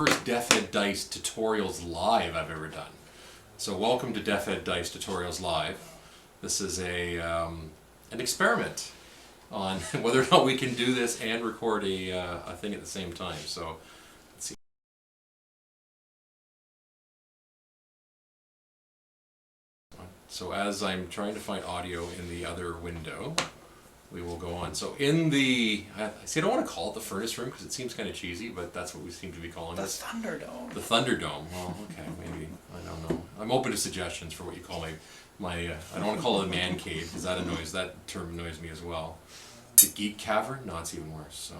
First DeffHeadDice tutorials live I've ever done. So welcome to DeffHeadDice tutorials live. This is an experiment on whether or not we can do this and record a thing at the same time. So let's see. So as I'm trying to find audio in the other window, we will go on. So in the, I don't want to call it the furnace room because it seems kind of cheesy, but that's what we seem to be calling it. The Thunderdome. The Thunderdome. Well, okay, maybe. I don't know. I'm open to suggestions for what you call my I don't want to call it a man cave because that term annoys me as well. The Geek Cavern? No, it's even worse. So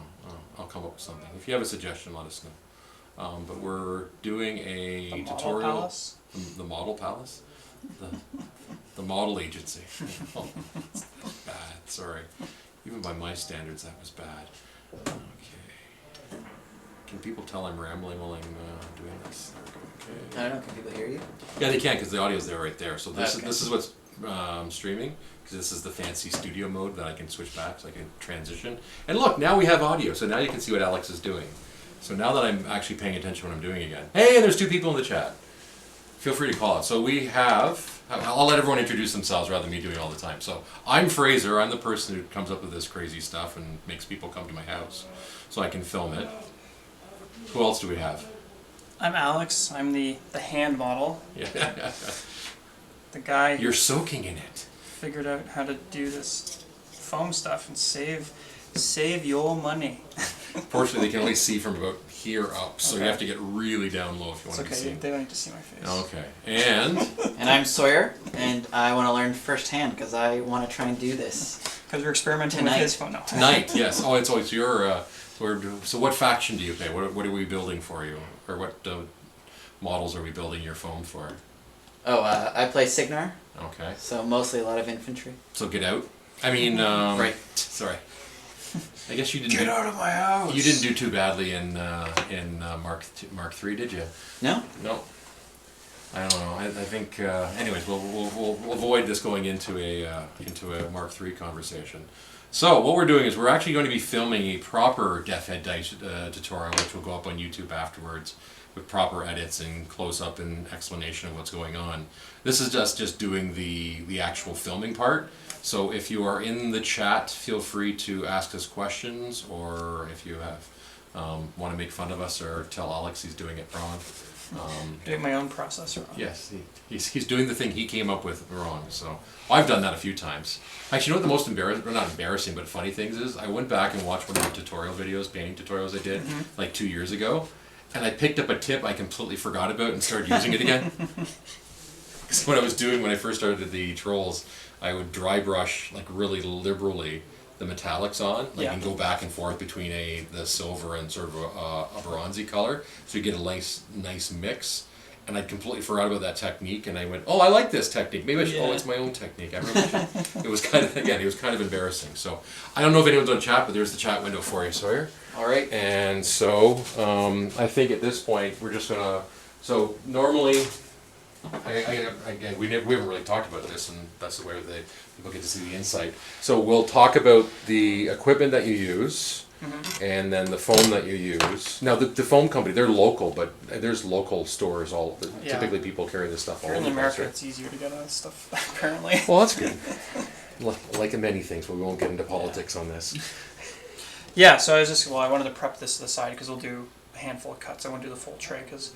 I'll come up with something. If you have a suggestion, let us know. But we're doing a tutorial. Model Palace? The Model Palace? The model agency. Oh, that's bad. Sorry. Even by my standards, that was bad. Okay. Can people tell I'm rambling while I'm doing this? Okay. I don't know. Can people hear you? Yeah, they can because the audio's there right there. So this Okay. is what's streaming because this is the fancy studio mode that I can switch back so I can transition. And look, now we have audio, so now you can see what Alex is doing. So now that I'm actually paying attention to what I'm doing again. Hey, and there's 2 people in the chat. Feel free to call it. So we have, I'll let everyone introduce themselves rather than me doing it all the time. So I'm Fraser. I'm the person who comes up with this crazy stuff and makes people come to my house so I can film it. Who else do we have? I'm Alex. I'm the hand model. Yeah. The guy who You're soaking in it. figured out how to do this foam stuff and save your money. Fortunately, they can only see from about here up, so Okay. you have to get really down low if you It's want to okay. see. They don't need to see my face. Okay, and And I'm Sawyer, and I want to learn firsthand because I want to try and do this. Because we're experimenting Tonight. with his phone now. tonight, yes. Oh, it's always your. So what faction do you play? What are we building for you, or what models are we building your foam for? Oh, I play Signar, Okay, so mostly a lot of infantry. so get out. I mean, Right. Sorry. I guess you didn't. Get out of my house! You didn't do too badly in Mark III, did you? No? No. I don't know. I think. Anyways, we'll avoid this going into a Mark III conversation. So what we're doing is we're actually going to be filming a proper DeffHeadDice tutorial, which will go up on YouTube afterwards with proper edits and close up and explanation of what's going on. This is just doing the actual filming part. So if you are in the chat, feel free to ask us questions, or if you have want to make fun of us or tell Alex he's doing it wrong. Doing my own process wrong. Yes, he's doing the thing he came up with wrong. So I've done that a few times. Actually, you know what the most embarrassing, not embarrassing, but funny things is? I went back and watched one of the tutorial videos, painting tutorials I did like 2 years ago, and I picked up a tip I completely forgot about and started using it again. Because when I first started the trolls, I would dry brush like really liberally the metallics on, and go back and forth between the silver and sort of a bronzy color, so you get a nice mix. And I completely forgot about that technique, and I went, "Oh, I like this technique. Maybe I should. Oh, it's my own technique." I really should. It was kind of embarrassing. So I don't know if anyone's on chat, but there's the chat window for you, Sawyer. All right. And so I think at this point we're just gonna. So normally. Again, we haven't really talked about this, and that's the way that people get to see the insight. So we'll talk about the equipment that you use, and then the foam that you use. Now, the foam company, they're local, but there's local stores all. Yeah. Typically, people carry this stuff all Here in over the place. America, it's easier to get stuff, apparently. Well, that's good. Like in many things, but we won't get into politics on this. Yeah, so I wanted to prep this to the side because we'll do a handful of cuts. I won't do the full tray because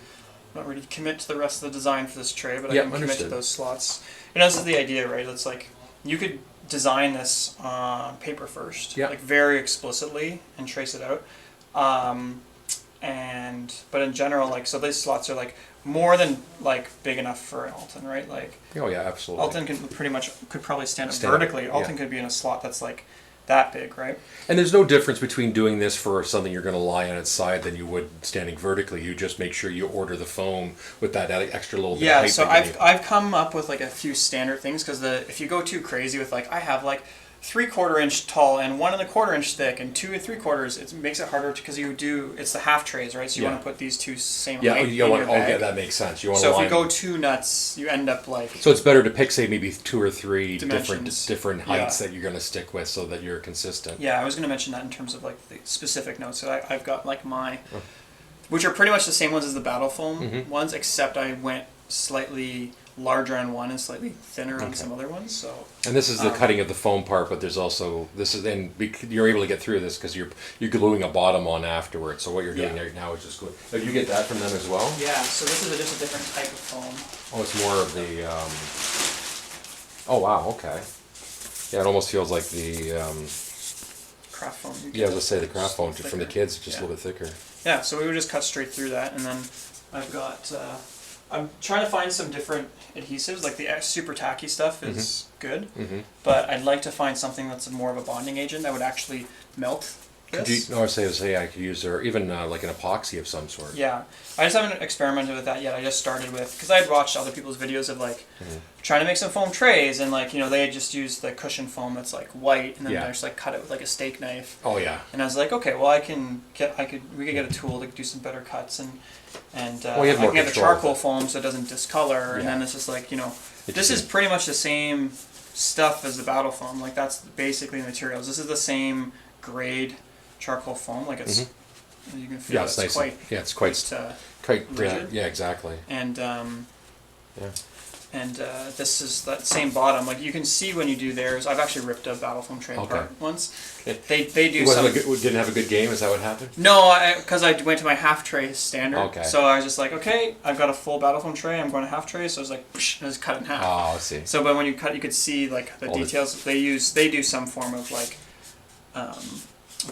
I'm not ready to commit to the rest of the design for this tray, but I can commit to those slots. This is the idea, right? It's like you could design this on paper first, like very explicitly, and trace it out. But in general, so these slots are like more than big enough for Alton, right? Oh yeah, absolutely. Alton could probably stand up vertically. Alton could be in a slot that's that big, right? And there's no difference between doing this for something you're going to lie on its side than you would standing vertically. You just make sure you order the foam with that extra little bit of height. Yeah, so I've come up with a few standard things because if you go too crazy with I have 3/4 inch tall and 1 1/4 inch thick and 2 3/4, it makes it harder because it's the half trays, right? So you want to put these two same height in your bag. Yeah, that makes sense. You want so if you go too nuts, you end up So it's better to pick, say, maybe 2 or 3 dimensions. different heights that you're going to stick with so that you're consistent. Yeah, I was going to mention that in terms of the specific notes. So I've got my which are pretty much the same ones as the Battle Foam ones, except I went slightly larger on one and slightly thinner on some other ones. So. And this is the cutting of the foam part, but there's also you're able to get through this because you're gluing a bottom on afterwards. So what you're doing right now is just glue. Oh, you get that from them as well? Yeah. So this is just a different type of foam. Oh, it's more of the. Oh wow! Okay. Yeah, it almost feels like the. Craft foam. Yeah, I was gonna say the craft foam from the kids, just a little bit thicker. Yeah. So we would just cut straight through that, and then I've got. I'm trying to find some different adhesives. Like the super tacky stuff is good, but I'd like to find something that's more of a bonding agent that would actually melt this. Could you, or say I could use, or even like an epoxy of some sort. Yeah, I just haven't experimented with that yet. I just started with, because I had watched other people's videos of like trying to make some foam trays, and like, you know, they had just used the cushion foam that's like white, and then they just like cut it with like a steak knife. Oh yeah. And I was like, okay, well we could get a tool to do some better cuts, and well, I can get the charcoal foam so it doesn't discolor, and then it's just like, you know, this is pretty much the same stuff as the Battle Foam. Like that's basically the materials. This is the same grade charcoal foam. Like it's you can feel it's nice. It's quite rigid. Yeah, exactly. And this is that same bottom. Like you can see when you do theirs. I've actually ripped a Battle Foam tray apart once. They do some. Didn't have a good game. Is that what happened? No, because I went to my half tray standard. Okay. So I was just like, okay, I've got a full Battle Foam tray. I'm going to half tray. So I was like, psh, and I just cut it in half. Oh, I see. So, but when you cut, you could see like the details. They do some form of like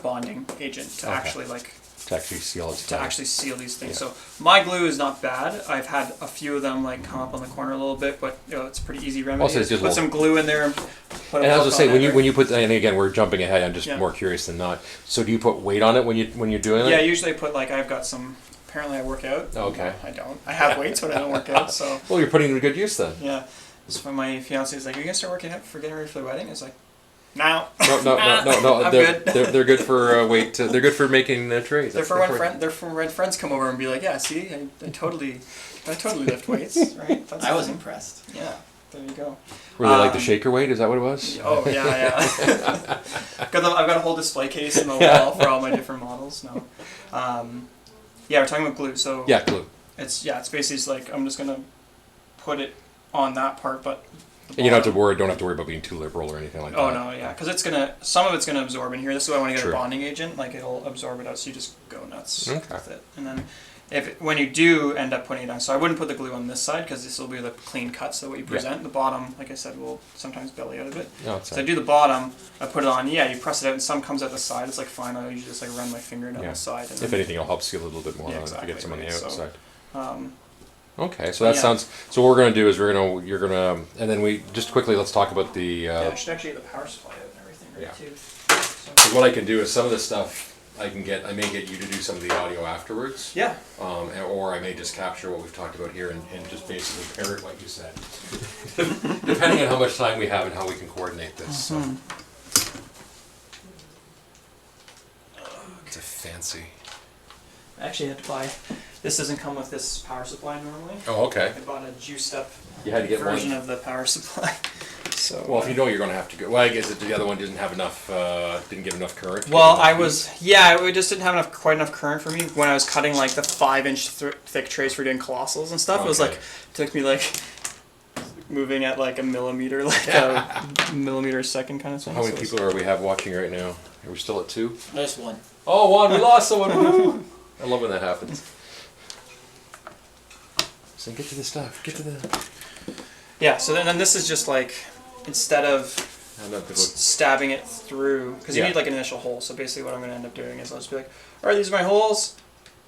bonding agent to actually like. To actually seal it. To actually seal these things. Yeah. So my glue is not bad. I've had a few of them like come up on the corner a little bit, but you know, it's a pretty easy remedy. Also, put some glue in there. And I was just saying, when you put, and again we're jumping ahead. I'm just more curious than not. So do you put weight on it when you're doing it? Yeah, usually I put like I've got some. Apparently I work out. Okay. No, I don't. I have weights, but I don't work out. So. Well, you're putting it to good use then. Yeah. So my fiance is like, "Are you gonna start working out for getting ready for the wedding?" I was like. No. No. I'm good. good. They're good for weight. They're good for making trays. They're for when friends come over and be like, yeah, see, I totally lift weights, right? I was impressed. Yeah, there you go. Were they like the shaker weight? Is that what it was? Oh yeah. I've got a whole display case in the wall for all my different models. No. Yeah, we're talking about glue. So yeah, glue. It's basically just like I'm just gonna put it on that part, but. And you don't have to worry about being too liberal or anything like that. Oh no, yeah, because some of it's gonna absorb in here. This is why I want to get a bonding agent, like it'll absorb it out, so you just go nuts with it. And then, when you do end up putting it on, so I wouldn't put the glue on this side because this will be the clean cut. So what you present, the bottom, like I said, will sometimes belly out a bit. So I do the bottom, I put it on. Yeah, you press it out, and some comes out the side. It's like fine. I usually just like run my finger down the side. And if anything, it'll help seal a little bit more if you get some on the outside. So, okay, so that sounds. So what we're gonna do is you're gonna, and then we just quickly let's talk about the. I should actually get the power supply out and everything too. So what I can do is some of the stuff I may get you to do some of the audio afterwards. Yeah. Or I may just capture what we've talked about here and just basically parrot what you said, depending on how much time we have and how we can coordinate this. So. It's a fancy. I actually had to buy. This doesn't come with this power supply normally. Oh, okay. I bought a juiced up version of the power supply. So. Well, if you know you're going to have to go. Well, I guess the other one didn't have enough. Didn't get enough current. Well, it just didn't have quite enough current for me when I was cutting like the 5-inch thick trays for doing colossals and stuff. Okay. It was like took me like moving at like a millimeter, like a millimeter a second kind of thing. How many people are we have watching right now? Are we still at 2? There's 1. Oh, 1. We lost someone. I love when that happens. So get to the stuff. Get to the. Yeah. So then this is just like instead of stabbing it through, because you need like an initial hole. So basically, what I'm going to end up doing is I'll just be like, all right, these are my holes.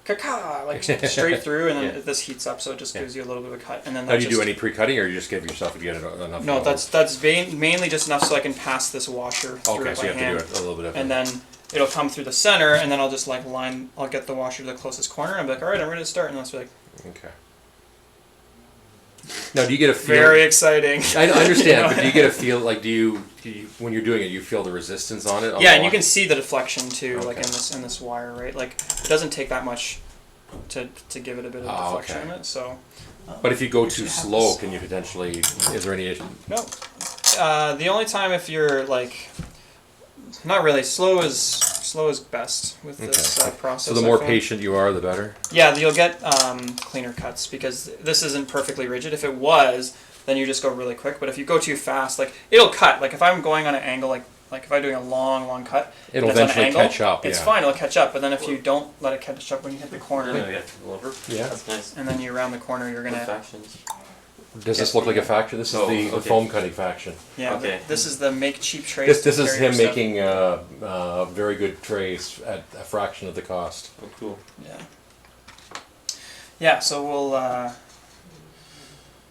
Ka-ka! Like straight through, and then this heats up, so it just gives you a little bit of a cut. And then do you do any pre-cutting, or you just give yourself enough? No, that's mainly just enough so I can pass this washer through it by so you hand. have to do a little bit of and then it'll come through the center, and then I'll just like I'll get the washer to the closest corner, and I'll be like, all right, I'm ready to start, and I'll just be like, okay. Now, do you get a feel? Very exciting. I understand, but do you get a feel like do you when you're doing it, you feel the resistance on it? Yeah, and you can see the deflection too, like in this wire, right? Like it doesn't take that much to give it a bit of deflection in it. So. But if you go too slow, can you potentially? Is there any issue? No. The only time if you're like, not really slow is slow is best with this process. So the more I find. patient you are, the better? Yeah, you'll get cleaner cuts because this isn't perfectly rigid. If it was, then you just go really quick. But if you go too fast, like it'll cut. Like if I'm going on an angle, like if I'm doing a long cut, It'll that's on an eventually angle, catch up. It's fine, it'll catch up. But then if you don't let it catch up when you hit the corner, Yeah. That's nice. and then you round the corner, you're gonna. Factions. Does this look like a faction? This is the foam cutting faction. Yeah. Okay. This is the make cheap trays. This is carry your him stuff. making very good trays at a fraction of the cost. Oh, cool. Yeah. Yeah. So we'll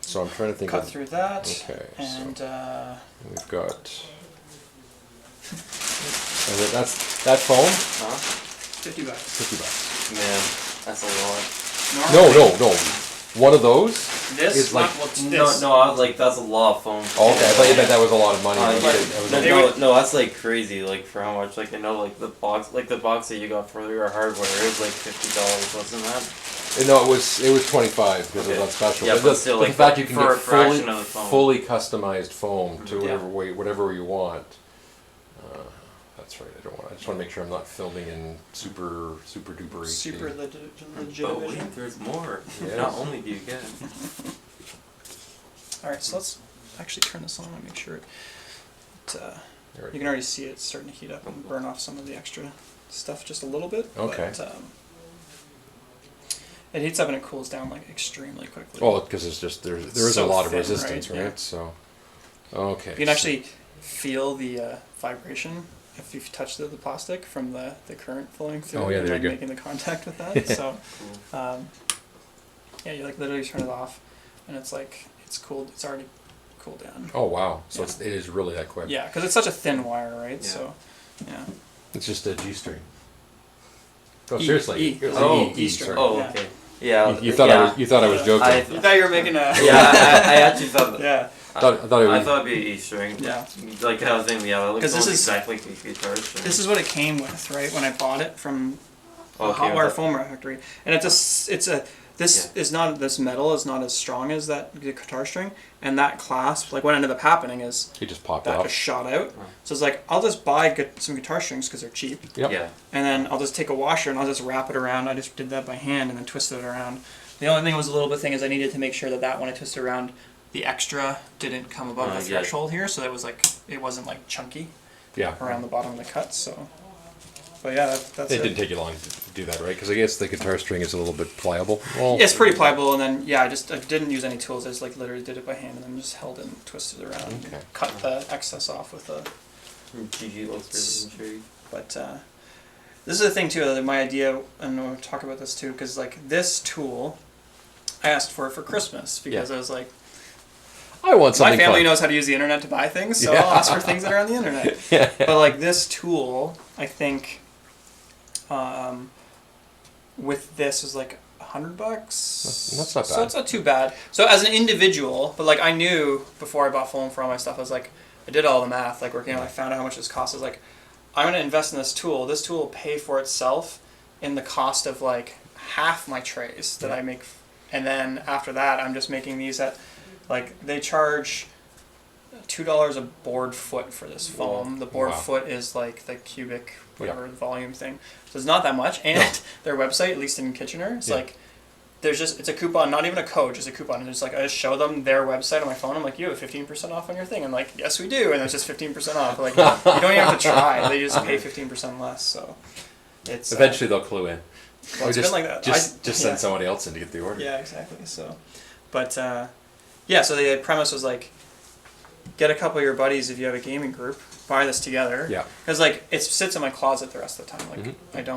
So I'm trying to think cut of... through that, Okay, and so we've got... That foam? Huh? $50. $50. Man, that's a lot. No. One of those This is like... No, I was like, that's a lot of foam. Oh, okay, I thought you meant that was a lot of money. No, that's like crazy. Like for how much? Like I know, like the box that you got for your hardware, it was like $50, wasn't that? No, it was 25 because it was on special. Yeah, but still, the like, fact you can for get a fraction of the foam. fully customized foam to Yeah. whatever you want. That's right. I just want to make sure I'm not filming in super duper HD. Super legit. But wait, there's more. Yes. Not only do you get. All right, so let's actually turn this on and make sure There we you can already see it starting to heat up and burn off some of the extra stuff just a little bit. Okay. But, it heats up and it cools down like extremely quickly. Oh, because it's just there is So a lot of thin, resistance, right? right? Yeah. So, okay. You can actually feel the vibration if you've touched the plastic from the current flowing through. Oh, yeah, and, there like, you go. making the contact with that. So, yeah, you like literally turn it off, and it's like it's cooled. It's already cooled down. Oh wow! So Yeah. it is really that quick. Yeah, because it's such a thin wire, right? Yeah. So, yeah. It's just a G string. Oh, E- seriously? E. Oh, E string. sorry. Oh, Yeah. okay. Yeah. You thought I was joking. I You thought you were making a. I actually thought that. Yeah. I thought it was. I thought it'd be E string. Yeah. Like I was thinking, yeah, that looks 'Cause this almost is- exactly like a guitar string. This is what it came with, right? When I bought it from the Okay, hot wire but- foam factory, and this is not, this metal is not as strong as that guitar string, and that clasp, like what ended up happening is He just popped that off. just shot out. Oh. So it's like I'll just buy some guitar strings because they're cheap, Yep. Yeah. and then I'll just take a washer and I'll just wrap it around. I just did that by hand and then twisted it around. The only thing was a little bit thing is I needed to make sure that when I twisted around, the extra didn't come above the Yeah. threshold here, so it wasn't like chunky Yeah. around the bottom of the cut. So, but yeah, that's It didn't take you long to do that, right? Because I guess the guitar string is a little bit pliable. Well, It's pretty pliable, and then I didn't use any tools. I just like literally did it by hand, and then just held it and twisted it around, Okay. and cut the excess off with a. GG looks really intrigued. But this is the thing too. That my idea, and we'll talk about this too, because like this tool, I asked for it for Christmas because I was like, I want something my family fun. knows how to use the internet to buy things, so Yeah. I'll ask for things that are on the internet. Yeah. But like this tool, I think, with this is like $100. That's not So bad. it's not too bad. So as an individual, but like I knew before I bought foam for all my stuff, I was like, I did all the math, like working out, I found out how much this cost. I was like, I'm gonna invest in this tool. This tool will pay for itself in the cost of like half my trays that I make, and then after that, I'm just making these at, like they charge $2 a board foot for this foam. The board Wow. foot is like the cubic whatever volume thing, so it's not that much. And their website, at least in Kitchener, it's like it's a coupon, not even a code, just a coupon. And it's like I just show them their website on my phone. I'm like, you have 15% off on your thing. I'm like, yes, we do, and it's just 15% off. Like you don't even have to try. They just pay 15% less. So it's Eventually they'll clue in. well, it's just, been like that. Just send yeah. somebody else in to get the order. Yeah, exactly. So, but yeah, so the premise was like, get a couple of your buddies if you have a gaming group, buy this together. Yeah. Because like it sits in my closet the rest of the time. Like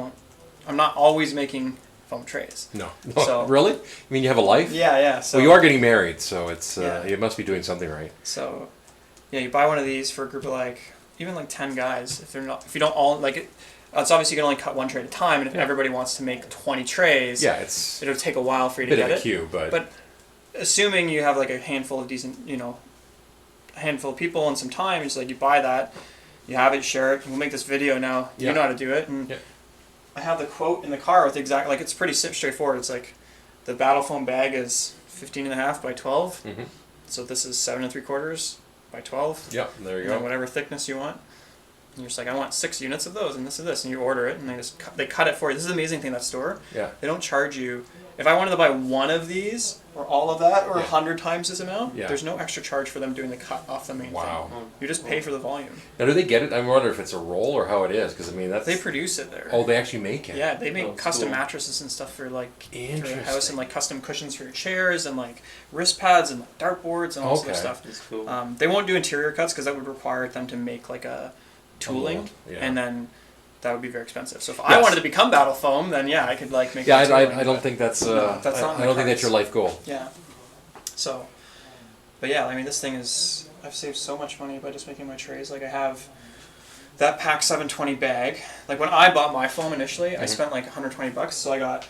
I'm not always making foam trays. No. So- Really? I mean, you have a life? Yeah. So Well, you are getting married, so it's Yeah. you must be doing something right. So, yeah, you buy one of these for a group of like even like 10 guys. If you don't all like it, it's obviously you can only cut one tray at a time, and if everybody wants to make 20 trays, Yeah, it's it'll take a while for you a to bit get of a it. queue, but Assuming you have like a handful of decent, a handful of people and some time, it's like you buy that, you have it, share it. We'll make this video now. Yeah. You know how to do it, and Yeah. I have the quote in the car with exactly like it's pretty straightforward. It's like the battle foam bag is 15.5 by 12, so this is 7 3/4 by 12. yeah, there you And then go. whatever thickness you want. And you're just like, I want 6 units of those and this, and you order it, and they cut it for you. This is the amazing thing, that store. Yeah. They don't charge you. If I wanted to buy one of these, or all of that, or 100 times this amount, there's no extra charge for them doing the cut off the main thing. You just pay for the volume. Now, do they get it? I wonder if it's a roll or how it is, because I mean that's. They produce it there. Oh, they actually make it. Yeah, they make custom mattresses and stuff for like for your house, and like custom cushions for your chairs, and like wrist pads and like dartboards and all this other stuff. That's cool. They won't do interior cuts because that would require them to make like a tooling, and then that would be very expensive. So if I wanted to become Battle Foam, then I could like make. Yeah, I don't think that's. That's not. I don't think that's your life goal. Yeah. So, but yeah, I mean, this thing is. I've saved so much money by just making my trays. Like I have that Pack 720 bag. Like when I bought my foam initially, I spent like $120. So I got,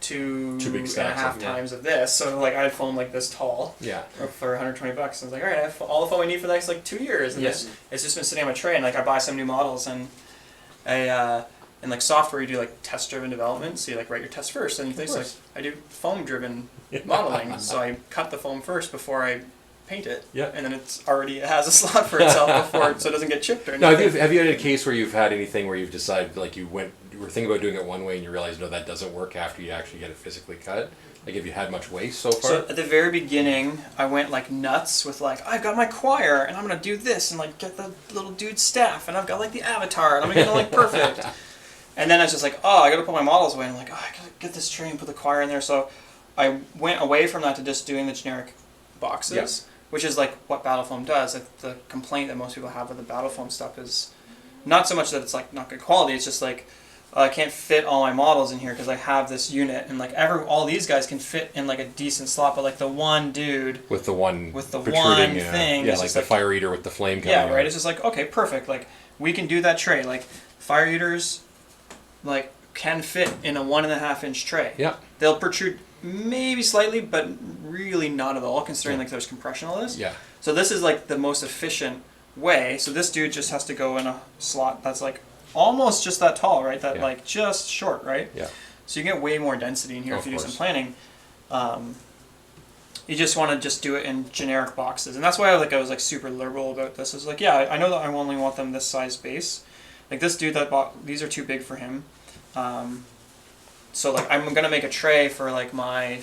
two big and a stacks half times of this. So like I had foam like this tall. Yeah. For $120. I was like, all right, I have all the foam I need for the next like 2 years. And it's just been sitting on my tray. And like I buy some new models, and in like software you do like test driven development. So you like write your test first, and things like I do foam driven modeling. So I cut the foam first before I paint it. Yeah. And then it has a slot for itself before so it doesn't get chipped or anything. Now, have you had a case where you've had anything where you've decided like you were thinking about doing it one way and you realized no, that doesn't work after you actually get it physically cut? Like, have you had much waste so far? So at the very beginning, I went like nuts with like, I've got my choir and I'm gonna do this and like get the little dude's staff and I've got like the avatar and I'm gonna get it like perfect. And then I was just like, I gotta put my models away. And I'm like, I gotta get this tray and put the choir in there. So I went away from that to just doing the generic boxes, which is like what Battle Foam does. The complaint that most people have with the Battle Foam stuff is not so much that it's like not good quality. It's just like I can't fit all my models in here because I have this unit, and like all these guys can fit in like a decent slot, but like the one dude with the one protruding thing, like the fire eater with the flame coming out. Right. It's just like, okay, perfect. Like we can do that tray. Like fire eaters, like can fit in a 1.5 inch tray. Yeah. They'll protrude maybe slightly, but really not at all, considering like there's compression on this. Yeah. So this is like the most efficient way. So this dude just has to go in a slot that's like almost just that tall, right? That like just short, right? Yeah. So you get way more density in here if you do some planning. You just want to just do it in generic boxes, and that's why I was like super liberal about this. Is like, I know that I only want them this size base. Like this dude that bought these are too big for him. So like I'm gonna make a tray for like my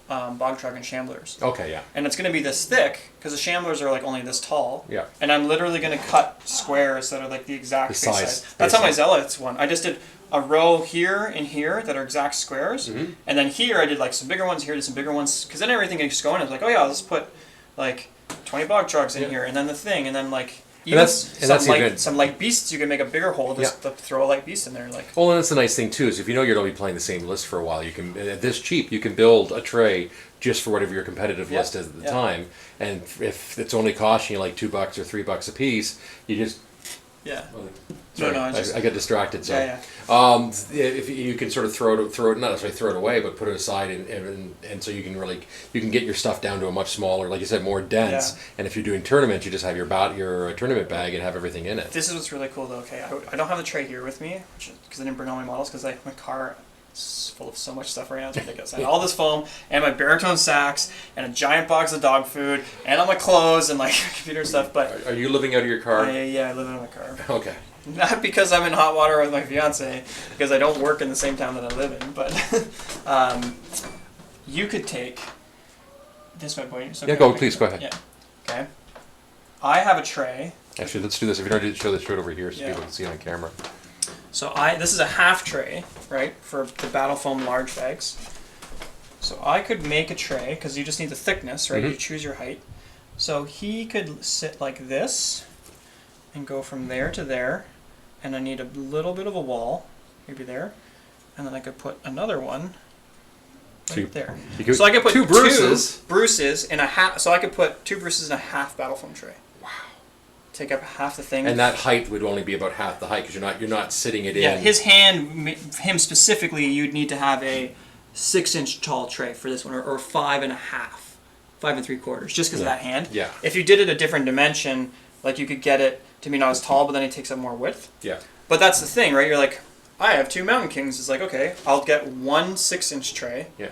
bog truck and shamblers. Okay, yeah. And it's gonna be this thick because the shamblers are like only this tall. Yeah. And I'm literally gonna cut squares that are like the exact size. That's how my Zealots one. I just did a row here and here that are exact squares, and then here I did like some bigger ones. Here I did some bigger ones because then everything is going. I was like, let's put like 20 bog trucks in here, and then the thing, and then like. Some light beasts, you can make a bigger hole. Just throw a light beast in there, like. Well, and that's the nice thing too is if you know you're going to be playing the same list for a while, you can this cheap you can build a tray just for whatever your competitive list is at the time, and if it's only costing you like $2 or $3 a piece, you just. Yeah. Sorry, no, I get distracted. So, if you can sort of throw it, not necessarily throw it away, but put it aside, and so you can get your stuff down to a much smaller, like you said, more dense. Yeah. And if you're doing tournaments, you just have your tournament bag and have everything in it. This is what's really cool, though. Okay, I don't have the tray here with me because I didn't bring all my models because my car is full of so much stuff right now. It's ridiculous. I had all this foam and my baritone sacks and a giant box of dog food and all my clothes and like computer stuff. But are you living out of your car? I live out of my car. Okay. Not because I'm in hot water with my fiance, because I don't work in the same town that I live in, but you could take this my point. So please go ahead. Yeah. Okay. I have a tray. Actually, let's do this. If you don't show it over here, so people can see it on camera. So this is a half tray, right, for the Battle Foam large bags. So I could make a tray because you just need the thickness, right? You choose your height. So he could sit like this and go from there to there. And I need a little bit of a wall, maybe there, and then I could put another one right there. So I could put two Bruces in a half. So I could put 2 Bruces in a half Battle Foam tray. Wow. Take up half the thing. And that height would only be about half the height because you're not sitting it in. Yeah, him specifically, you'd need to have a 6-inch tall tray for this one, or 5.5, 5 3/4, just because of that hand. Yeah. If you did it a different dimension, like you could get it to be not as tall, but then it takes up more width. Yeah. But that's the thing, right? You're like, I have 2 Mountain Kings. It's like, okay, I'll get one 6-inch tray. Yeah.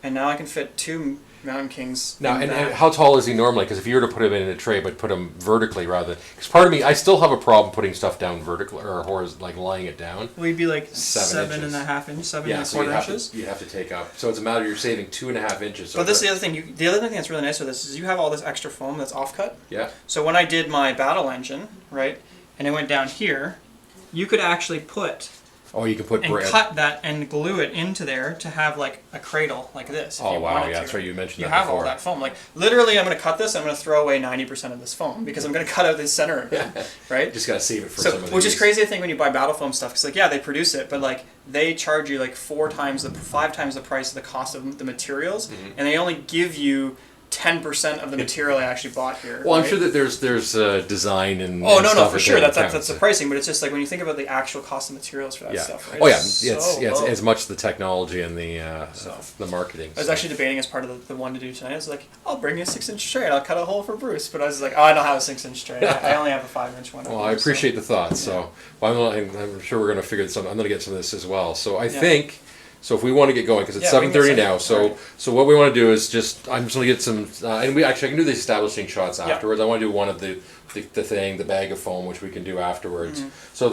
and now I can fit 2 Mountain Kings. Now, in and that. how tall is he normally? Because if you were to put him in a tray, but put him vertically rather, because part of me, I still have a problem putting stuff down vertically or like lying it down. Well, he'd be like 7 7 and a half inches, 7 Yeah, and a so quarter inches. you have to take up. So it's a matter you're saving 2.5 inches. So But this is the other thing. The other thing that's really nice with this is you have all this extra foam that's off-cut. Yeah. So when I did my battle engine, right, and it went down here, you could actually put Oh, you can put and bread. cut that and glue it into there to have like a cradle like this. If Oh you wow, wanted yeah, to. that's right. You mentioned You that have before. all that foam. Like literally, I'm going to cut this. I'm going to throw away 90% of this foam because I'm going to cut out the center of it, right? Just gotta save it for So, some of which these. is crazy, I think, when you buy battle foam stuff. Because like, yeah, they produce it, but like they charge you like 5 times the price of the cost of the materials, and they only give you 10% of the material I actually bought here. Well, I'm right? sure that there's design and Oh and no, stuff for that sure. that That's counts. the pricing, but it's just like when you think about the actual cost of materials for that Yeah. stuff, right? Oh yeah, It's it's so low. as much the technology and the So. the marketing. I was so. actually debating as part of the one to do tonight. I was like, I'll bring you a 6-inch tray and I'll cut a hole for Bruce. But I was like, oh, I don't have a 6-inch tray. I only have a 5-inch one. Well, I appreciate the thought. So, well, I'm sure we're going to figure some. I'm going to get some of this as well. So I think. So if we want to get going, because it's Yeah, we can get 7:30 now, started. so what we want to do is just I'm just going to get some, and I can do the establishing shots Yeah. afterwards. I want to do one of the bag of foam, which we can do afterwards. Mm-hmm. So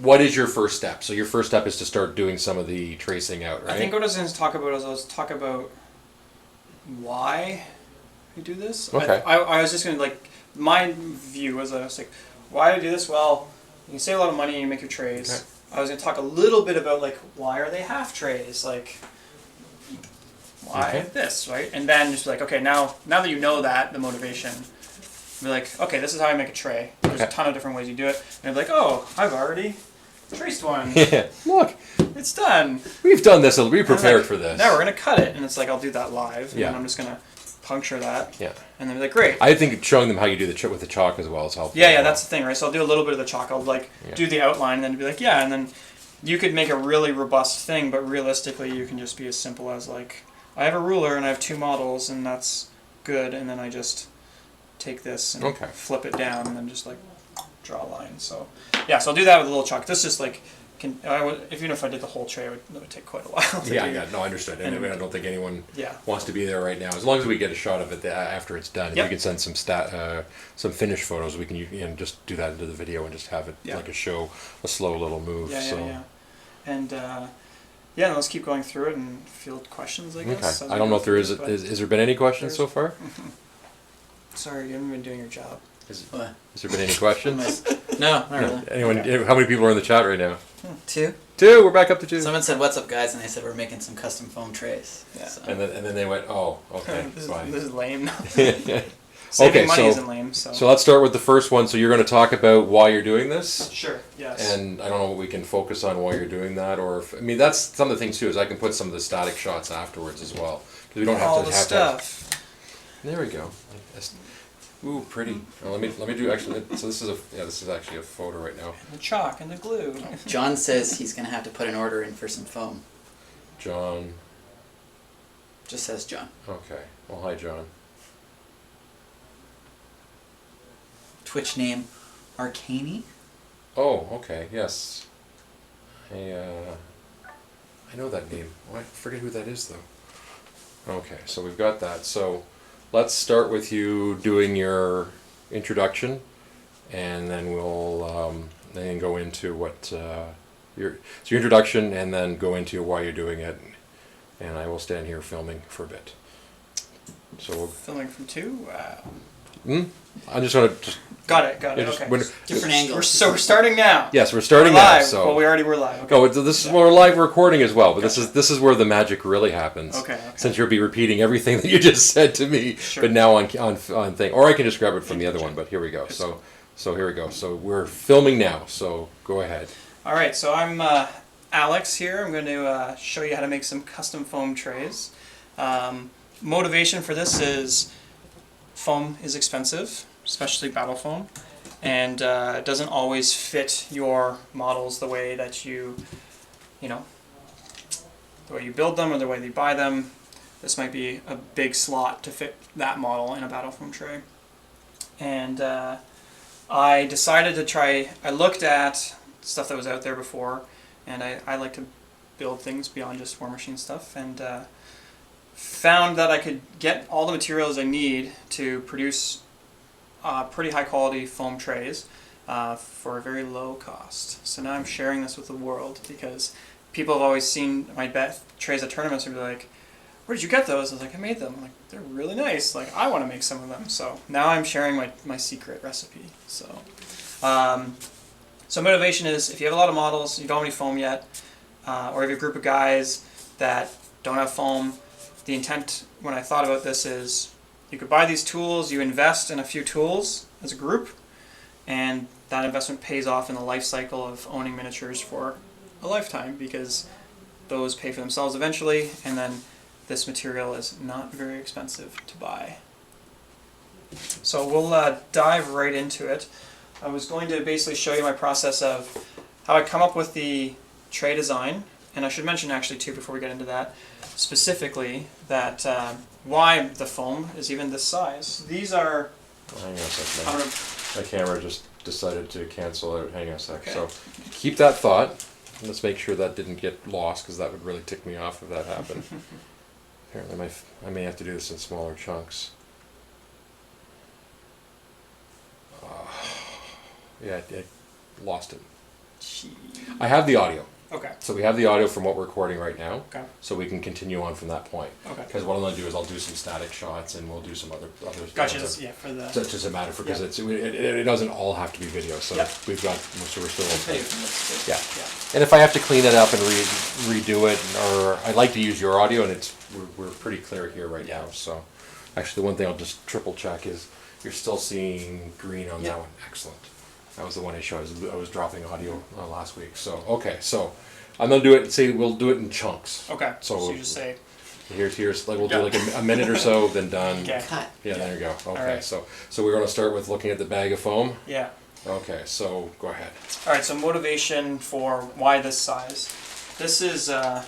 what is your first step? So your first step is to start doing some of the tracing out, right? I think what I was going to talk about is talk about why we do this. Okay. I was just going to like, my view was I was like, why do I do this? Well, you can save a lot of money and you make your trays. Okay. I was going to talk a little bit about like, why are they half trays? Like, why Okay. this, right? And then just be like, okay, now that you know that, the motivation, be like, okay, this is how I make a tray. There's a Okay. ton of different ways you do it. And I'd be like, oh, I've already traced one. Yeah. Look, It's done. we've done this. We And I'm prepared like, for this. No, we're gonna cut it, and it's like I'll do that live, and Yeah. then I'm just gonna puncture that, Yeah. and then be like, great. I think showing them how you do with the chalk as well is helpful. Yeah, that's the thing, right? So I'll do a little bit of the chalk. I'll like Yeah. do the outline, and then be like, yeah, and then you could make a really robust thing, but realistically, you can just be as simple as like, I have a ruler and I have 2 models, and that's good, and then I just take this and Okay. flip it down, and then just like draw a line. So yeah, so I'll do that with a little chalk. This just like even if I did the whole tray, it would take quite a while. To Yeah, do. yeah, no, I understood. And And- I don't think anyone Yeah. wants to be there right now. As long as we get a shot of it after it's done, if Yep. we can send some finished photos, we can just do that into the video and just have it Yeah. like a slow little move. Yeah, so. yeah. And yeah, let's keep going through it and field questions, I guess. Okay. as I we don't go know if there is. through it, but- Is there been any questions so far? Sorry, you haven't been doing your job. What? Has there been any questions? No, not really. Anyone? How many people are in the chat right now? 2. 2. We're back up to 2. Someone said, "What's up, guys?" and they said we're making some custom foam trays. Yeah. So. And then they went, oh, okay, this fine. is lame. Okay, Saving money so- isn't lame, so. So let's start with the first one. So you're going to talk about why you're doing this. Sure. Yes. And I don't know what we can focus on while you're doing that, or if, I mean that's some of the things too. Is I can put some of the static shots afterwards as well because we don't have all to the have stuff. There we go. Ooh, pretty. Oh, let me do actually. So this is actually a photo right now. The chalk and the glue. John says he's gonna have to put an order in for some foam. John. Just says John. Okay. Well, hi, John. Twitch name, Arcani. Oh, okay. Yes. I know that name. Oh, I forget who that is though. Okay, so we've got that. So let's start with you doing your introduction, and then we'll then go into what your introduction, and then go into why you're doing it, and I will stand here filming for a bit. So we'll, Filming from 2? Wow. I'm just gonna Got it, yeah, just- okay. when- Different angles. We're starting now. yes, we're starting we're now. live. So Well, we already were live. Okay. oh, this is we're live recording as well, but this is where the magic really happens. Okay. Since you'll be repeating everything that you just said to me, Sure. but now on thing, or I can just grab it from the other one. But here we go. So here we go. So we're filming now. So go ahead. All right, so I'm Alex here. I'm going to show you how to make some custom foam trays. Motivation for this is foam is expensive, especially battle foam, and it doesn't always fit your models the way that the way you build them or the way you buy them. This might be a big slot to fit that model in a battle foam tray. And I decided to try, I looked at stuff that was out there before, and I like to build things beyond just War Machine stuff, and found that I could get all the materials I need to produce pretty high quality foam trays for a very low cost. So now I'm sharing this with the world because people have always seen my trays at tournaments and be like, where did you get those? I was like, I made them. I'm like, they're really nice. Like, I want to make some of them. So now I'm sharing my secret recipe. So, so motivation is if you have a lot of models, you don't have any foam yet, or if you have a group of guys that don't have foam, the intent when I thought about this is you could buy these tools, you invest in a few tools as a group, and that investment pays off in the life cycle of owning miniatures for a lifetime because those pay for themselves eventually, and then this material is not very expensive to buy. So we'll dive right into it. I was going to basically show you my process of how I come up with the tray design, and I should mention actually too before we get into that, specifically that why the foam is even this size. These are... Hang on a second. I'm gonna, My camera just decided to cancel out. Hang on a sec. Okay. So keep that thought. Let's make sure that didn't get lost because that would really tick me off if that happened. Apparently I may have to do this in smaller chunks. Yeah, I lost it. I have the audio. okay. So we have the audio from what we're recording right now. Okay. So we can continue on from that point. Okay. Because what I'm going to do is I'll do some static shots and we'll do some other Gotcha. other- Yeah, for the... So it doesn't matter because Yeah. it doesn't all have to be video. So Yep. we've got so we're still Okay, okay. that's good. Yeah. And if I have to clean it up and redo it, or I'd like to use your audio, and we're pretty clear here right now. So actually, the one thing I'll just triple check is you're still seeing green on that one. Excellent. That was the one I showed. I was dropping audio last week. So okay, so I'm gonna do it. Say we'll do it in chunks. Okay. So you just say... Here's like we'll do like a minute or so, then done. Okay. Cut. Yeah, there you go. Okay, Alright. so we're gonna start with looking at the bag of foam. Yeah. Okay, so go ahead. Alright, so motivation for why this size. This is, well,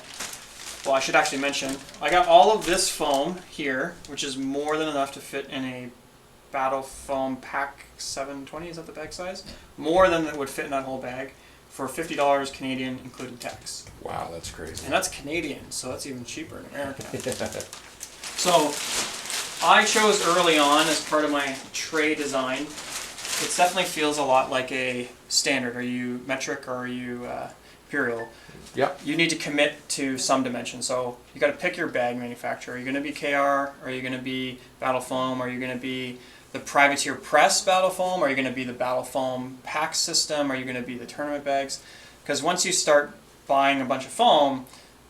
I should actually mention, I got all of this foam here, which is more than enough to fit in a Battle Foam Pack 720, is that the bag size? More than it would fit in that whole bag for $50 Canadian, including tax. Wow, that's crazy. And that's Canadian, so that's even cheaper in America. So, I chose early on as part of my tray design. It definitely feels a lot like a standard. Are you metric or are you imperial? Yep. You need to commit to some dimension. So you got to pick your bag manufacturer. Are you going to be KR? Are you going to be Battle Foam? Are you going to be the Privateer Press Battle Foam? Are you going to be the Battle Foam pack system? Are you going to be the tournament bags? Because once you start buying a bunch of foam,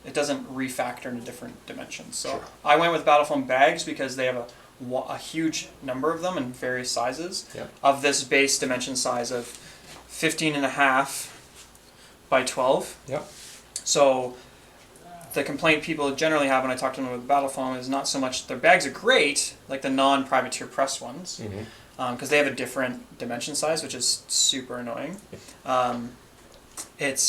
it doesn't refactor into different dimensions. So Sure. I went with Battle Foam bags because they have a huge number of them in various sizes. Yep. Of this base dimension size of 15.5 by 12. Yep. So the complaint people generally have when I talk to them with Battle Foam is not so much their bags are great, like the non-privateer press ones, because they have a different dimension size, which is super annoying. It's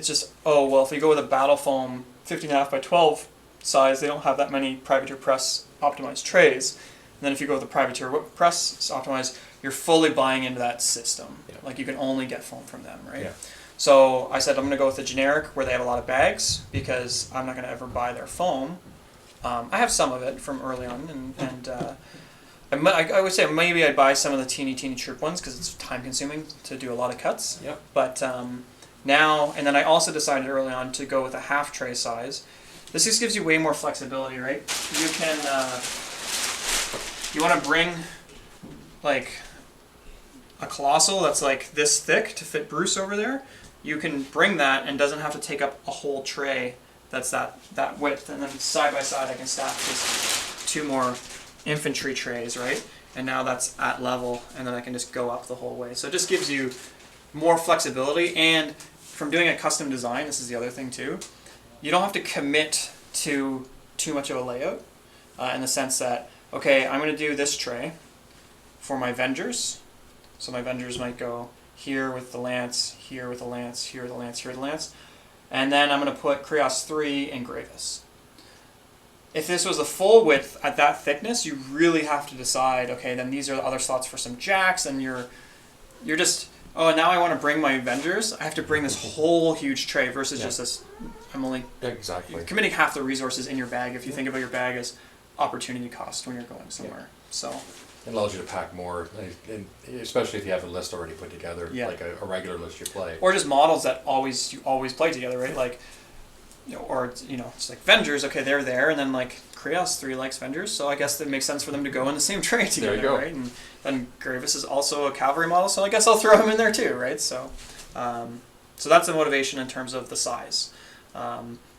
just, oh, well, if you go with a Battle Foam 15.5 by 12 size, they don't have that many privateer press optimized trays. And then if you go with the privateer press optimized, you're fully buying into that system. Yeah. Like you can only get foam from them, right? Yeah. So I said I'm going to go with the generic where they have a lot of bags because I'm not going to ever buy their foam. I have some of it from early on, and I would say maybe I'd buy some of the teeny troop ones because it's time consuming to do a lot of cuts. Yep. But now, and then I also decided early on to go with a half tray size. This just gives you way more flexibility, right? You can, you want to bring like a colossal that's like this thick to fit Bruce over there. You can bring that and doesn't have to take up a whole tray that's that width. And then side by side I can stack just 2 more infantry trays, right? And now that's at level, and then I can just go up the whole way. So it just gives you more flexibility, and from doing a custom design, this is the other thing too, you don't have to commit to too much of a layout in the sense that, okay, I'm going to do this tray for my Vengers. So my Vengers might go here with the lance, here with the lance, here with the lance, here with the lance. And then I'm going to put Krios 3 and Gravis. If this was a full width at that thickness, you really have to decide, okay, then these are the other slots for some jacks, and you're just, oh, now I want to bring my Avengers. I have to bring this whole huge tray versus just this. I'm only Exactly. committing half the resources in your bag if you think about your bag as opportunity cost when you're going somewhere. So It allows you to pack more, and especially if you have a list already put together, Yeah. like a regular list you play. or just models that you always play together, right? Like, or it's like Vengers. Okay, they're there, and then like Krios 3 likes Vengers, so I guess it makes sense for them to go in the same tray together, There you go. right? And then Gravis is also a cavalry model, so I guess I'll throw him in there too, right? So, so that's the motivation in terms of the size.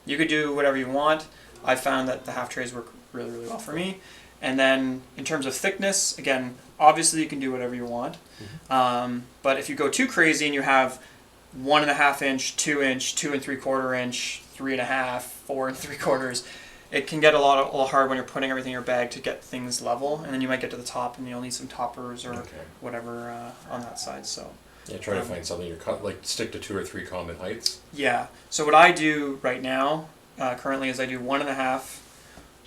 You could do whatever you want. I found that the half trays work really, really well for me. And then in terms of thickness, again, obviously you can do whatever you want. But if you go too crazy and you have 1.5 inch, 2 inch, 2 3/4 inch, 3.5, 4 3/4, it can get a little hard when you're putting everything in your bag to get things level. And then you might get to the top and you'll need some toppers or whatever on that side. So Yeah, try to find something like stick to 2 or 3 common heights. yeah. So what I do right now, currently, is I do 1.5.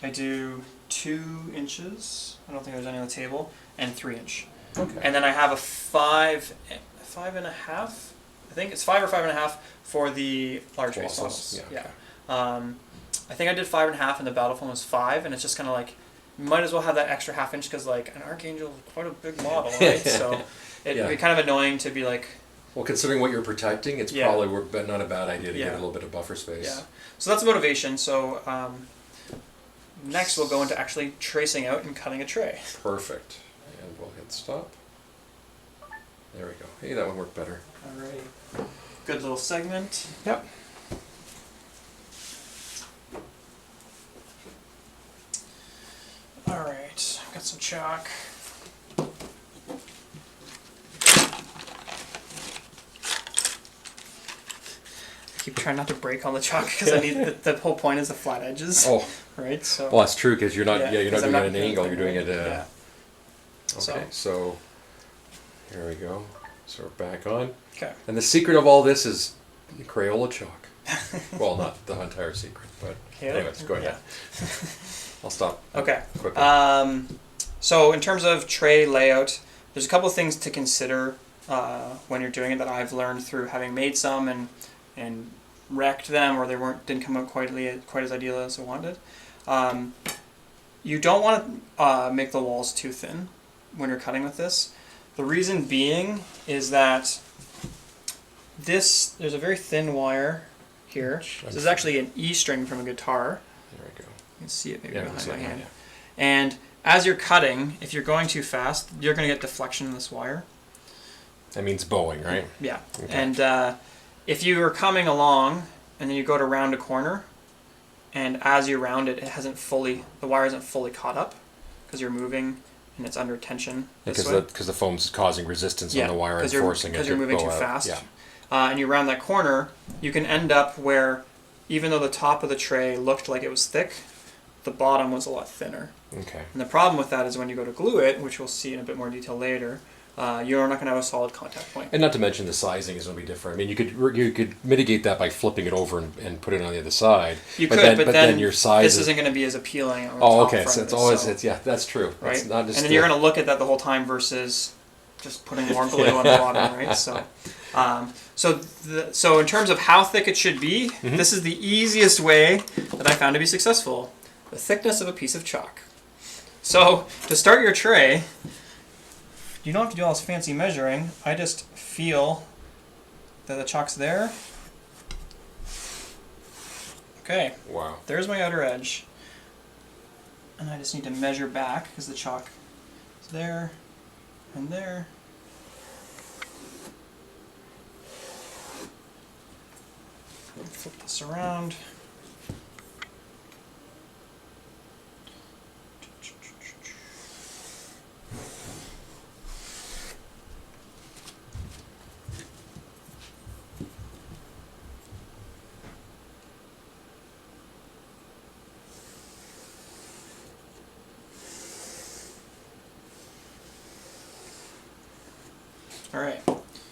I do 2 inches. I don't think there's any on the table, and 3 inch. Okay. And then I have a 5.5. I think it's 5 or 5.5 for the large base Colossus, models. yeah, I think I did 5.5, and the Battlefront was 5, and it's just kind of like, you might as well have that extra half inch because like an Archangel is quite a big model, right? So it'd be kind of annoying to be like. Well, considering what you're protecting, it's probably not a bad idea to get a little bit of buffer space. Yeah. So that's the motivation. So next we'll go into actually tracing out and cutting a tray. Perfect. And we'll hit stop. There we go. Hey, that one worked better. Alrighty. Good little segment. Yep. Alright, got some chalk. I keep trying not to break all the chalk because I need the whole point is the flat edges. Oh. Right? So Well, that's true because you're not. Yeah, Yeah, you're not 'cause I'm doing it not at an angle. You're doing it. yeah. Okay. So here we go. So we're back on. Okay. And the secret of all this is Crayola chalk. Well, not the entire secret, but anyways, go ahead. Yeah. I'll stop. Okay. Quickly. So in terms of tray layout, there's a couple of things to consider when you're doing it that I've learned through having made some and wrecked them, or they didn't come out quite as ideal as I wanted. You don't want to make the walls too thin when you're cutting with this. The reason being is that there's a very thin wire here. This is actually an E string from a guitar. There we go. You can see it maybe behind my hand. Yeah. And as you're cutting, if you're going too fast, you're going to get deflection in this wire. That means bowing, right? Yeah. Okay. And if you are coming along and then you go to round a corner, and as you round it, the wire isn't fully caught up because you're moving and it's under tension. Because the foam's causing resistance on the wire and forcing it because to you're moving bow too out. fast. Yeah. And you round that corner, you can end up where, even though the top of the tray looked like it was thick, the bottom was a lot thinner. Okay. And the problem with that is when you go to glue it, which we'll see in a bit more detail later, you're not going to have a solid contact point. And not to mention the sizing is going to be different. I mean, you could mitigate that by flipping it over and put it on the other side. You could, but then your size this isn't going to be as appealing on the Oh, top okay. front So of it's it, always so, yeah, that's true. right. It's not just and then you're going to look at that the whole time versus just putting more glue on the bottom, right? So, so in terms of how thick it should be, this is the easiest way that I found to be successful: the thickness of a piece of chalk. So to start your tray, you don't have to do all this fancy measuring. I just feel that the chalk's there. Okay. Wow. There's my outer edge. And I just need to measure back because the chalk is there and there. Flip this around. All right.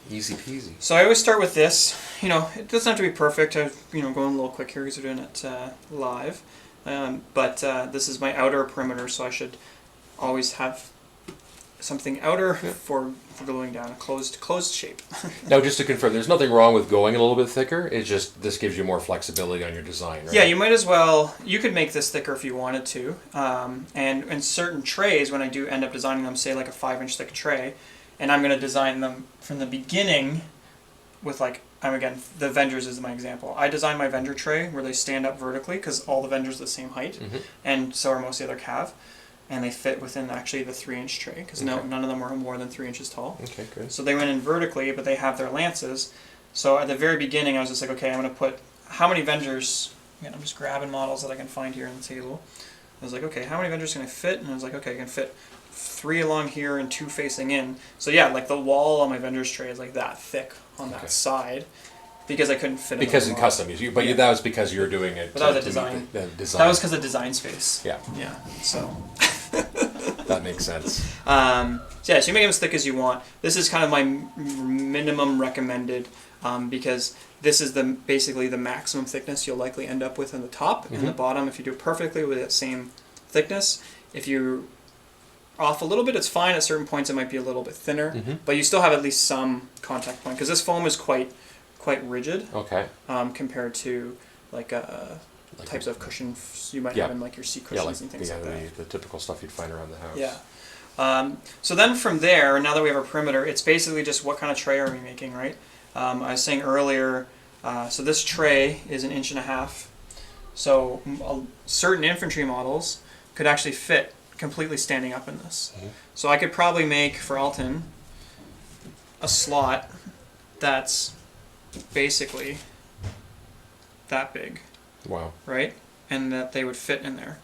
Easy peasy. So I always start with this. It doesn't have to be perfect. I'm, going a little quick here because we're doing it live. But this is my outer perimeter, so I should always have something outer for gluing down, a closed shape. Now, just to confirm, there's nothing wrong with going a little bit thicker. It's just this gives you more flexibility on your design, right? Yeah, you might as well. You could make this thicker if you wanted to. And in certain trays, when I do end up designing them, say like a 5-inch thick tray, and I'm going to design them from the beginning with like, again, the Vengers is my example. I designed my Venger tray where they stand up vertically because all the Vengers are the same height, and so are most of the other Cav. And they fit within actually the 3-inch tray because none of them are more than 3 inches tall. Okay, good. So they went in vertically, but they have their lances. So at the very beginning, I was just like, okay, I'm going to put how many Vengers. Again, I'm just grabbing models that I can find here on the table. I was like, okay, how many Vengers can I fit? And I was like, okay, I can fit 3 along here and 2 facing in. So yeah, like the wall on my Vengers tray is like that thick on that side. Because I couldn't fit it. Because in custom, that was because you were doing it. But that was a design. The design. That was because of design space. Yeah. Yeah. So. That makes sense. So yeah, so you make them as thick as you want. This is kind of my minimum recommended because this is basically the maximum thickness you'll likely end up with on the top and the bottom. If you do it perfectly with that same thickness, if you're off a little bit, it's fine. At certain points, it might be a little bit thinner, but you still have at least some contact point because this foam is quite rigid. Okay. Compared to like types of cushions you might have in like your seat cushions and things like that. The typical stuff you'd find around the house. Yeah. So then from there, now that we have our perimeter, it's basically just what kind of tray are we making, right? I was saying earlier, so this tray is 1.5 inches. So certain infantry models could actually fit completely standing up in this. So I could probably make for Alton a slot that's basically that big. Wow. Right? And that they would fit in there.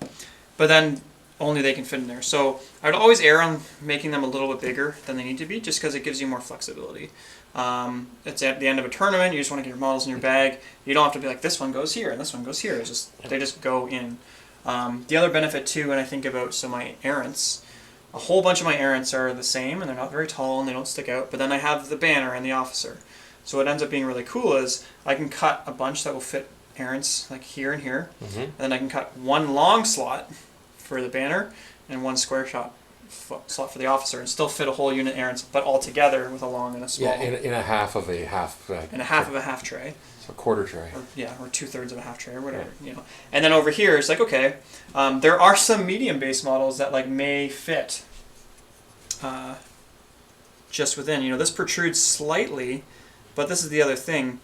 But then only they can fit in there. So I would always err on making them a little bit bigger than they need to be just because it gives you more flexibility. It's at the end of a tournament, you just want to get your models in your bag. You don't have to be like, this one goes here and this one goes here. They just go in. The other benefit too, when I think about my errants, a whole bunch of my errants are the same and they're not very tall and they don't stick out. But then I have the banner and the officer. So what ends up being really cool is I can cut a bunch that will fit errants like here and here, and then I can cut one long slot for the banner and one square slot for the officer, and still fit a whole unit errants, but all together with a long and a small. Yeah, in a half of a half. In a half of a half tray. So a quarter tray. Or 2/3 of a half tray or whatever, And then over here it's like, okay, there are some medium base models that like may fit just within. This protrudes slightly, but this is the other thing.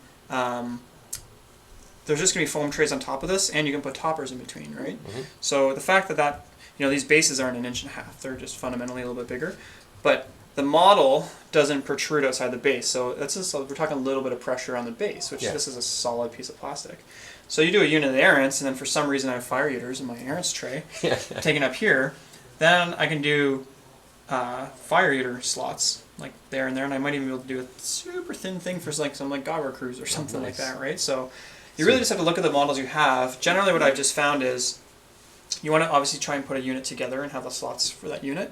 There's just going to be foam trays on top of this, and you can put toppers in between, right? So the fact that these bases aren't 1.5 inches, they're just fundamentally a little bit bigger, but the model doesn't protrude outside the base. So we're talking a little bit of pressure on the base, which this is a solid piece of plastic. So you do a unit of errants, and then for some reason I have fire eaters in my errants tray, taken up here. Then I can do fire eater slots like there and there, and I might even be able to do a super thin thing for like some like Gauger crews or something like that, right? So you really just have to look at the models you have. Generally what I've just found is you want to obviously try and put a unit together and have the slots for that unit.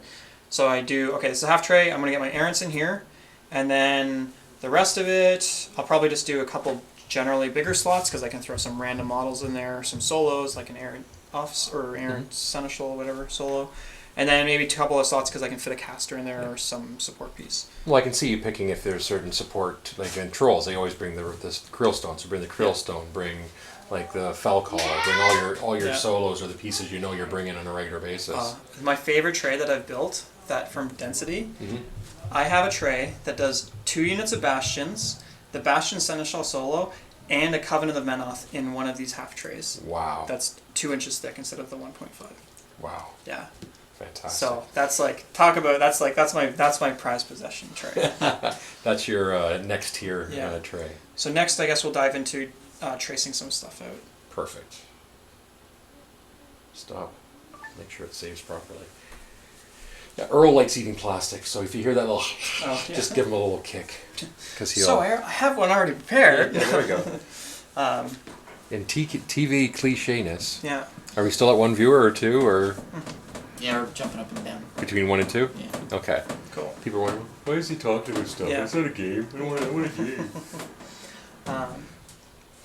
So I do, okay, this is a half tray, I'm going to get my errants in here, and then the rest of it, I'll probably just do a couple generally bigger slots because I can throw some random models in there, some solos like an errant officer or errant seneschal, whatever, solo. And then maybe a couple of slots because I can fit a caster in there or some support piece. Well, I can see you picking if there's certain support, like in trolls, they always bring this krill stone. So bring the krill stone, bring like the fell collar, bring all your solos or the pieces you're bringing on a regular basis. My favorite tray that I've built, that from Density, I have a tray that does 2 units of bastions, the Bastion Seneschal solo, and a Covenant of Menoth in one of these half trays. Wow. That's 2 inches thick instead of the 1.5. Wow. Yeah. Fantastic. So that's like that's my prized possession tray. That's your next tier tray. So next, I guess we'll dive into tracing some stuff out. Perfect. Stop. Make sure it saves properly. Yeah, Earl likes eating plastic, so if you hear that little, just give him a little kick, because he'll. So I have one already prepared. Yeah, there we go. In TV clichéness. Yeah. Are we still at 1 viewer or 2 or? Yeah, we're jumping up and down. Between 1 and 2? Yeah. Okay. Cool. People are wondering, why is he talking to stuff? Yeah. It's not a game. I want a game.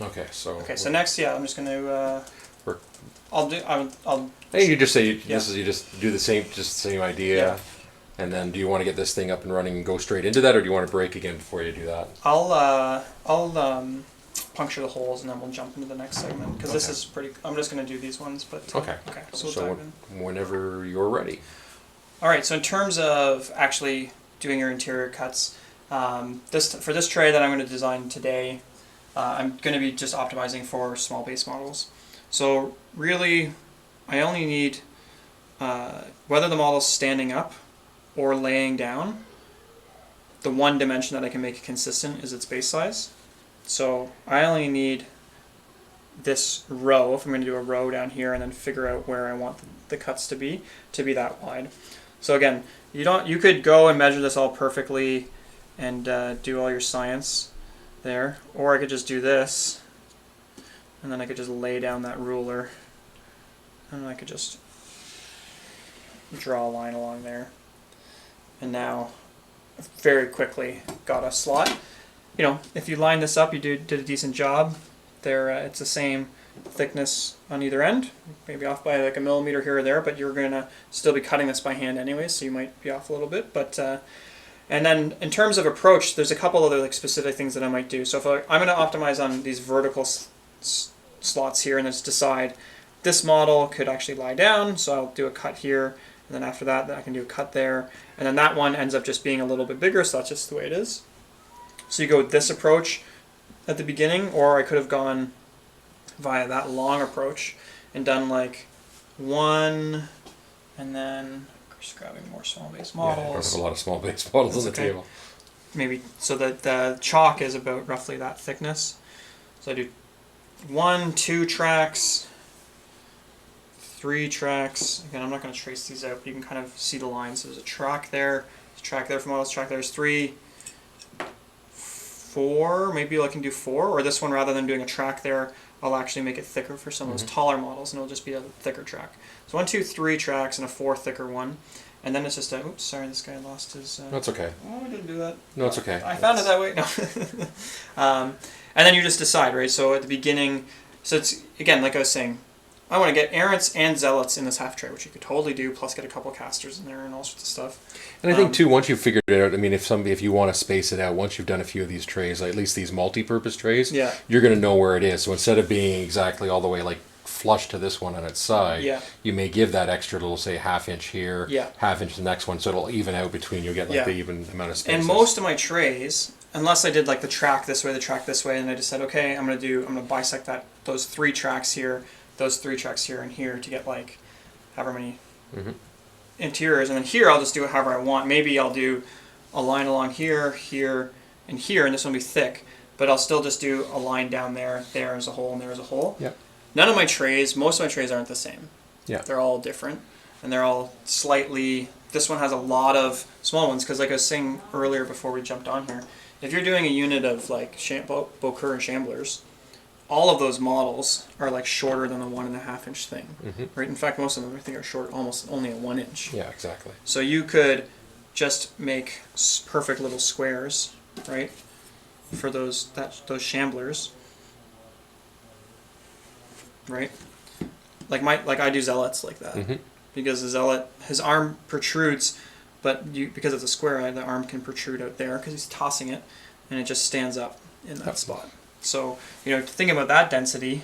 Okay, so. Okay, so next, I'm just going to. I'll. Hey, you just say you just do the same idea. And then do you want to get this thing up and running and go straight into that, or do you want to break again before you do that? I'll puncture the holes and then we'll jump into the next segment because this Okay. is pretty. I'm just going to do these ones, but Okay. Okay. So we'll dive in. Whenever you're ready. All right. So in terms of actually doing your interior cuts, for this tray that I'm going to design today, I'm going to be just optimizing for small base models. So really, I only need whether the model's standing up or laying down. The one dimension that I can make it consistent is its base size. So I only need this row, if I'm going to do a row down here and then figure out where I want the cuts to be that wide. So again, you could go and measure this all perfectly and do all your science there, or I could just do this and then I could just lay down that ruler and I could just draw a line along there. And now very quickly got a slot. If you line this up, you did a decent job. It's the same thickness on either end, maybe off by like a millimeter here or there, but you're gonna still be cutting this by hand anyway, so you might be off a little bit. But and then in terms of approach, there's a couple other specific things that I might do. So if I'm going to optimize on these vertical slots here, and just decide this model could actually lie down, so I'll do a cut here. And then after that, I can do a cut there. And then that one ends up just being a little bit bigger, so that's just the way it is. So you go with this approach at the beginning, or I could have gone via that long approach and done like one, and then just grabbing more small base models. Yeah, a lot of small base models on the table. Maybe, so that the chalk is about roughly that thickness. So I do 1, 2 tracks, 3 tracks. Again, I'm not going to trace these out, but you can kind of see the lines. So there's a track there for models, track there's 3, 4, maybe I can do 4, or this one, rather than doing a track there, I'll actually make it thicker for some of those taller models, and it'll just be a thicker track. So 1, 2, 3 tracks and a 4 thicker one. And then it's just oops, sorry, this guy lost his... No, it's okay. Oh, I didn't do that. No, it's okay. I found it that way. No. And then you just decide, right? So at the beginning, so it's, again, like I was saying, I want to get errants and zealots in this half tray, which you could totally do, plus get a couple casters in there and all sorts of stuff. And I think too, once you've figured it out, I mean, if you want to space it out, once you've done a few of these trays, like at least these multi-purpose trays, you're going to know where it is. So instead of being exactly all the way like flush to this one on its side, you may give that extra little, say, half-inch here, half-inch the next one, so it'll even out between. You'll get like the even amount of space. And most of my trays, unless I did like the track this way, and I just said, okay, I'm gonna bisect those 3 tracks here, those 3 tracks here and here to get like however many interiors, and then here I'll just do it however I want. Maybe I'll do a line along here, here, and here, and this one will be thick, but I'll still just do a line down there as a hole, and there as a hole. None of my trays, most of my trays aren't the same. They're all different, and they're all slightly, this one has a lot of small ones, because like I was saying earlier before we jumped on here, if you're doing a unit of like Bocur and Shamblers, all of those models are like shorter than the 1.5 inch thing, right? In fact, most of them I think are short, almost only a 1 inch. Yeah, exactly. So you could just make perfect little squares, right, for those Shamblers, right? Like I do zealots like that, because the zealot, his arm protrudes, but because it's a square, the arm can protrude out there because he's tossing it, and it just stands up in that spot. So, thinking about that density,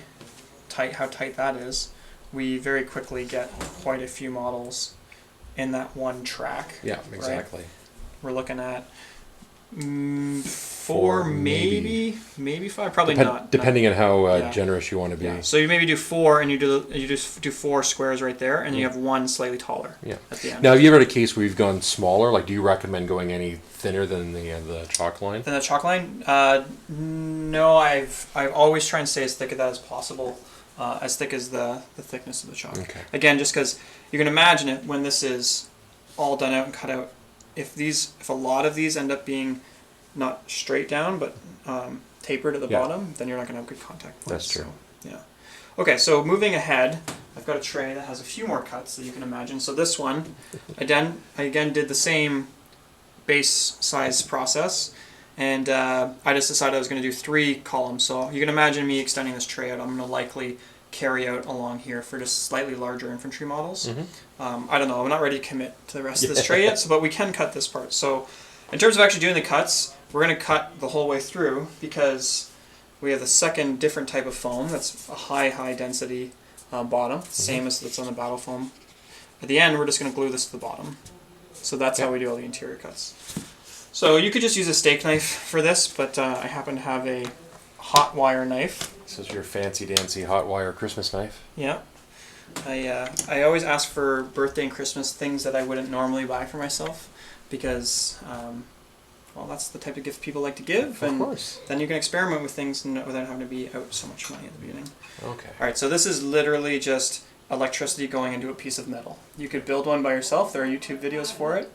how tight that is, we very quickly get quite a few models in that one track. Yeah, exactly. Right? We're looking at 4, maybe 5, probably not. Depending on how generous you want to be. Yeah. So you maybe do 4, and you just do 4 squares right there, and you have one slightly taller. At the end. Now, have you ever had a case where you've gone smaller? Like, do you recommend going any thinner than the chalk line? Than the chalk line? No, I've always tried to stay as thick as that as possible, as thick as the thickness of the chalk. Okay. Again, just because you can imagine it when this is all done out and cut out. If a lot of these end up being not straight down but tapered at the bottom, then you're not going to have good contact points. That's true. So, yeah. Okay, so moving ahead, I've got a tray that has a few more cuts that you can imagine. So this one, I again did the same base size process, and I just decided I was going to do 3 columns. So you can imagine me extending this tray out. I'm going to likely carry out along here for just slightly larger infantry models. Mm-hmm. I don't know. I'm not ready to commit to the rest of this tray yet, but we can cut this part. So in terms of actually doing the cuts, we're going to cut the whole way through because we have the second different type of foam that's a high density bottom, same as that's on the battle foam. At the end, we're just going to glue this to the bottom. So that's how we do all the interior cuts. So you could just use a steak knife for this, but I happen to have a hot wire knife. This is your fancy dancy hot wire Christmas knife. Yeah. I always ask for birthday and Christmas things that I wouldn't normally buy for myself because, well, that's the type of gift people like to give. Of course. Then you can experiment with things without having to be out so much money at the beginning. Okay. All right, so this is literally just electricity going into a piece of metal. You could build one by yourself. There are YouTube videos for it.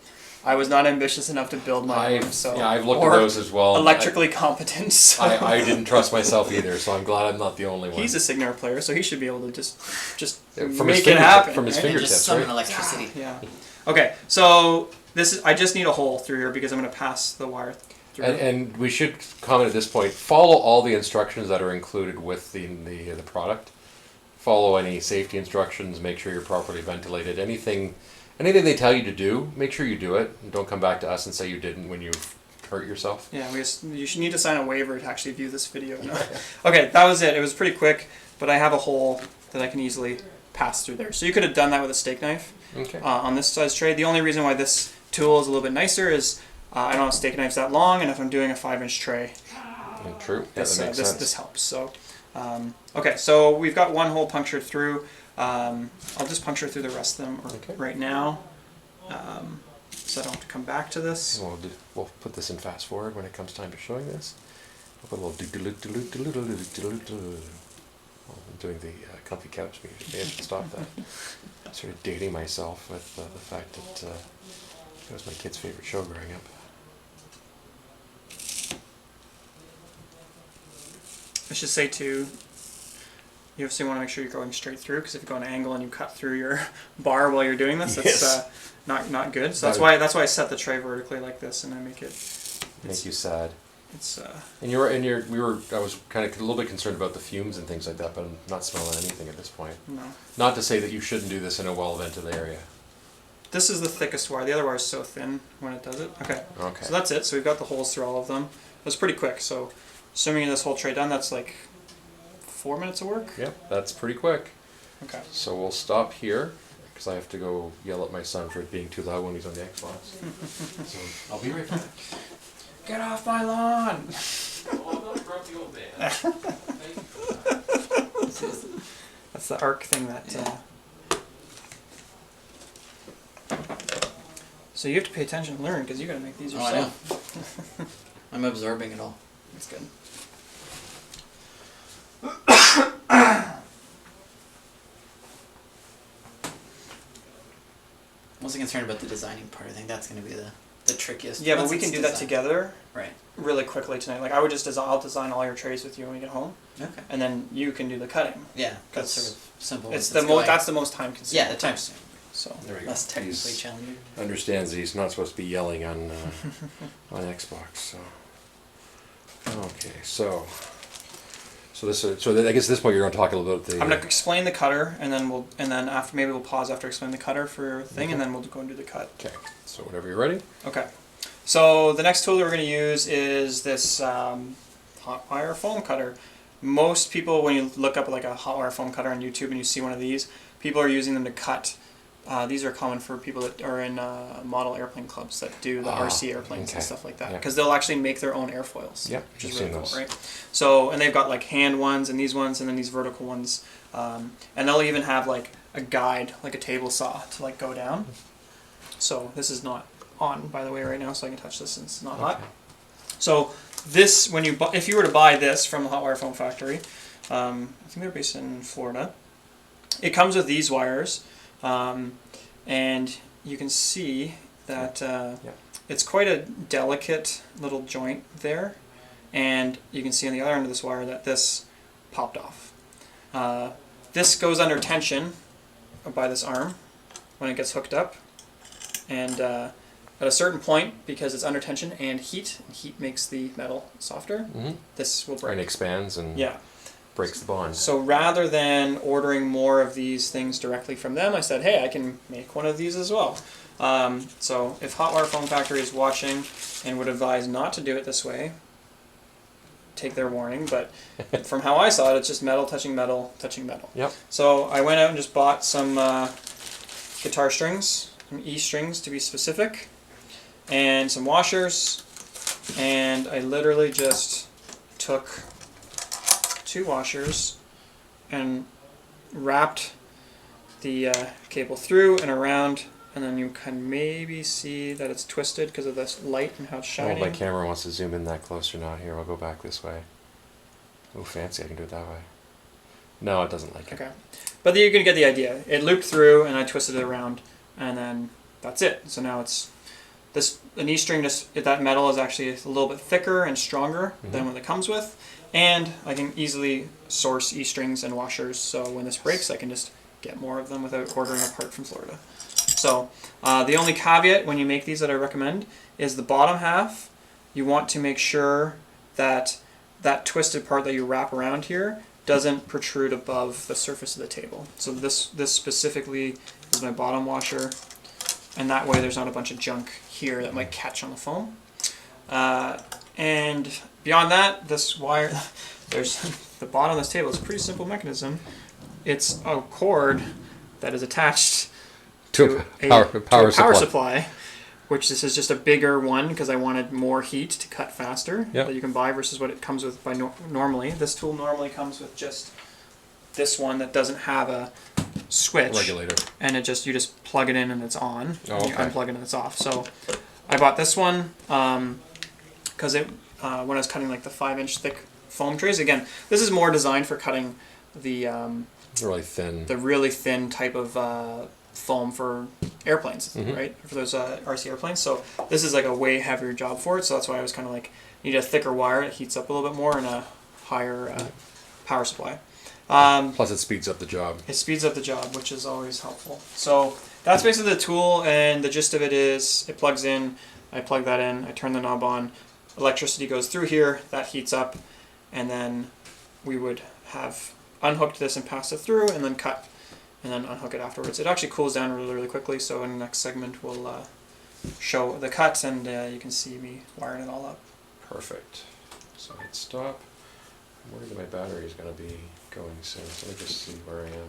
I was not ambitious enough to build my own, so yeah, I've looked at those as well. Electrically competent. So. I didn't trust myself either, so I'm glad I'm not the only one. He's a Signar player, so he should be able to just from make his it happen. From his right? fingertips, just summon right? electricity. Yeah. Okay, so this is. I just need a hole through here because I'm going to pass the wire through. And we should comment at this point. Follow all the instructions that are included with the product. Follow any safety instructions. Make sure you're properly ventilated. Anything they tell you to do, make sure you do it. And don't come back to us and say you didn't when you hurt yourself. Yeah, you should need to sign a waiver to actually view this video. No. Okay, that was it. It was pretty quick, but I have a hole that I can easily pass through there. So you could have done that with a steak knife on this size tray. The only reason why this tool is a little bit nicer is I don't have steak knives that long, and if I'm doing a 5-inch tray, True. Yeah, that makes sense. This helps. So, okay, so we've got one hole punctured through. I'll just puncture through the rest of them right now, so I don't have to come back to this. We'll put this in fast forward when it comes time to showing this. We'll put a little I'm doing the comfy couch music. Maybe I should stop that. Sort of dating myself with the fact that it was my kid's favorite show growing up. I should say too, you obviously want to make sure you're going straight through, because if you go on an angle and you cut through your bar while you're doing this, that's not good. So that's why I set the tray vertically like this, and I make you sad. It's and I was kind of a little bit concerned about the fumes and things like that, but I'm not smelling anything at this point. No. Not to say that you shouldn't do this in a well-ventilated area. This is the thickest wire. The other wire is so thin when it does it. Okay. So that's it. So we've got the holes through all of them. It was pretty quick. So assuming this whole tray done, that's like 4 minutes of work. Yep, that's pretty quick. Okay. So we'll stop here because I have to go yell at my son for it being too loud when he's on the Xbox. So I'll be right back. Get off my lawn! Oh, no, grumpy old man. Thank you for that. That's the arc thing that. So you have to pay attention and learn, because you got to make these yourself. I know. I'm absorbing it all. That's good. Mostly concerned about the designing part. I think that's going to be the trickiest. Yeah, but we can do that together. Right. Really quickly tonight. Like I would just I'll design all your trays with you when we get home. Okay. And then you can do the cutting. Yeah, that's sort of simple. It's that's the most time consuming. Yeah, the time consuming. So there we go. Less technically challenging. Understands he's not supposed to be yelling on Xbox. So okay, so I guess at this point you're going to talk a little bit about the. I'm going to explain the cutter, and then after maybe we'll pause after explaining the cutter for thing, and then we'll go and do the cut. Okay. So whenever you're ready. Okay. So the next tool that we're going to use is this hot wire foam cutter. Most people, when you look up like a hot wire foam cutter on YouTube and you see one of these, people are using them to cut. These are common for people that are in model airplane clubs that do the RC airplanes and stuff like that, because they'll actually make their own airfoils. Yeah, which is really cool, right? So, and they've got like hand ones and then these vertical ones, and they'll even have like a guide, like a table saw to like go down. So this is not on, by the way, right now, so I can touch this since it's not hot. So this, if you were to buy this from the Hot Wire Foam Factory, I think they're based in Florida. It comes with these wires. And you can see that it's quite a delicate little joint there, and you can see on the other end of this wire that this popped off. This goes under tension by this arm when it gets hooked up, and at a certain point, because it's under tension and heat makes the metal softer, this will break. And expands and... Yeah. breaks the bond. So rather than ordering more of these things directly from them, I said, hey, I can make one of these as well. So if Hot Wire Foam Factory is watching and would advise not to do it this way, take their warning. But from how I saw it, it's just metal touching metal touching metal. Yep. So I went out and just bought some guitar strings, some E strings to be specific, and some washers. And I literally just took 2 washers and wrapped the cable through and around, and then you can maybe see that it's twisted because of this light and how it's shining. Oh, my camera wants to zoom in that close or not. Here, I'll go back this way. Oh, fancy, I can do it that way. No, it doesn't like it. Okay. But you're going to get the idea. It looped through, and I twisted it around, and then that's it. So now it's an E string, that metal is actually a little bit thicker and stronger than what it comes with. And I can easily source E strings and washers, so when this breaks, I can just get more of them without ordering a part from Florida. So the only caveat when you make these that I recommend is the bottom half. You want to make sure that that twisted part that you wrap around here doesn't protrude above the surface of the table. So this specifically is my bottom washer, and that way there's not a bunch of junk here that might catch on the foam. And beyond that, this wire, there's the bottom of this table is a pretty simple mechanism. It's a cord that is attached to a power supply, which this is just a bigger one because I wanted more heat to cut faster that you can buy versus what it comes with by normally. This tool normally comes with just this one that doesn't have a switch regulator, and you just plug it in and it's on. Oh, okay. You unplug it and it's off. So I bought this one because when I was cutting like the 5-inch thick foam trays. Again, this is more designed for cutting the really thin type of foam for airplanes, right? For those RC airplanes. So this is like a way heavier job for it. So that's why I was kind of like, you need a thicker wire. It heats up a little bit more and a higher power supply. Plus it speeds up the job. It speeds up the job, which is always helpful. So that's basically the tool, and the gist of it is it plugs in, I plug that in, I turn the knob on, electricity goes through here, that heats up, and then we would have unhooked this and passed it through and then cut and then unhook it afterwards. It actually cools down really, really quickly, so in the next segment we'll show the cuts and you can see me wiring it all up. Perfect. So hit stop. I'm worried that my battery is going to be going soon, so let me just see where I am.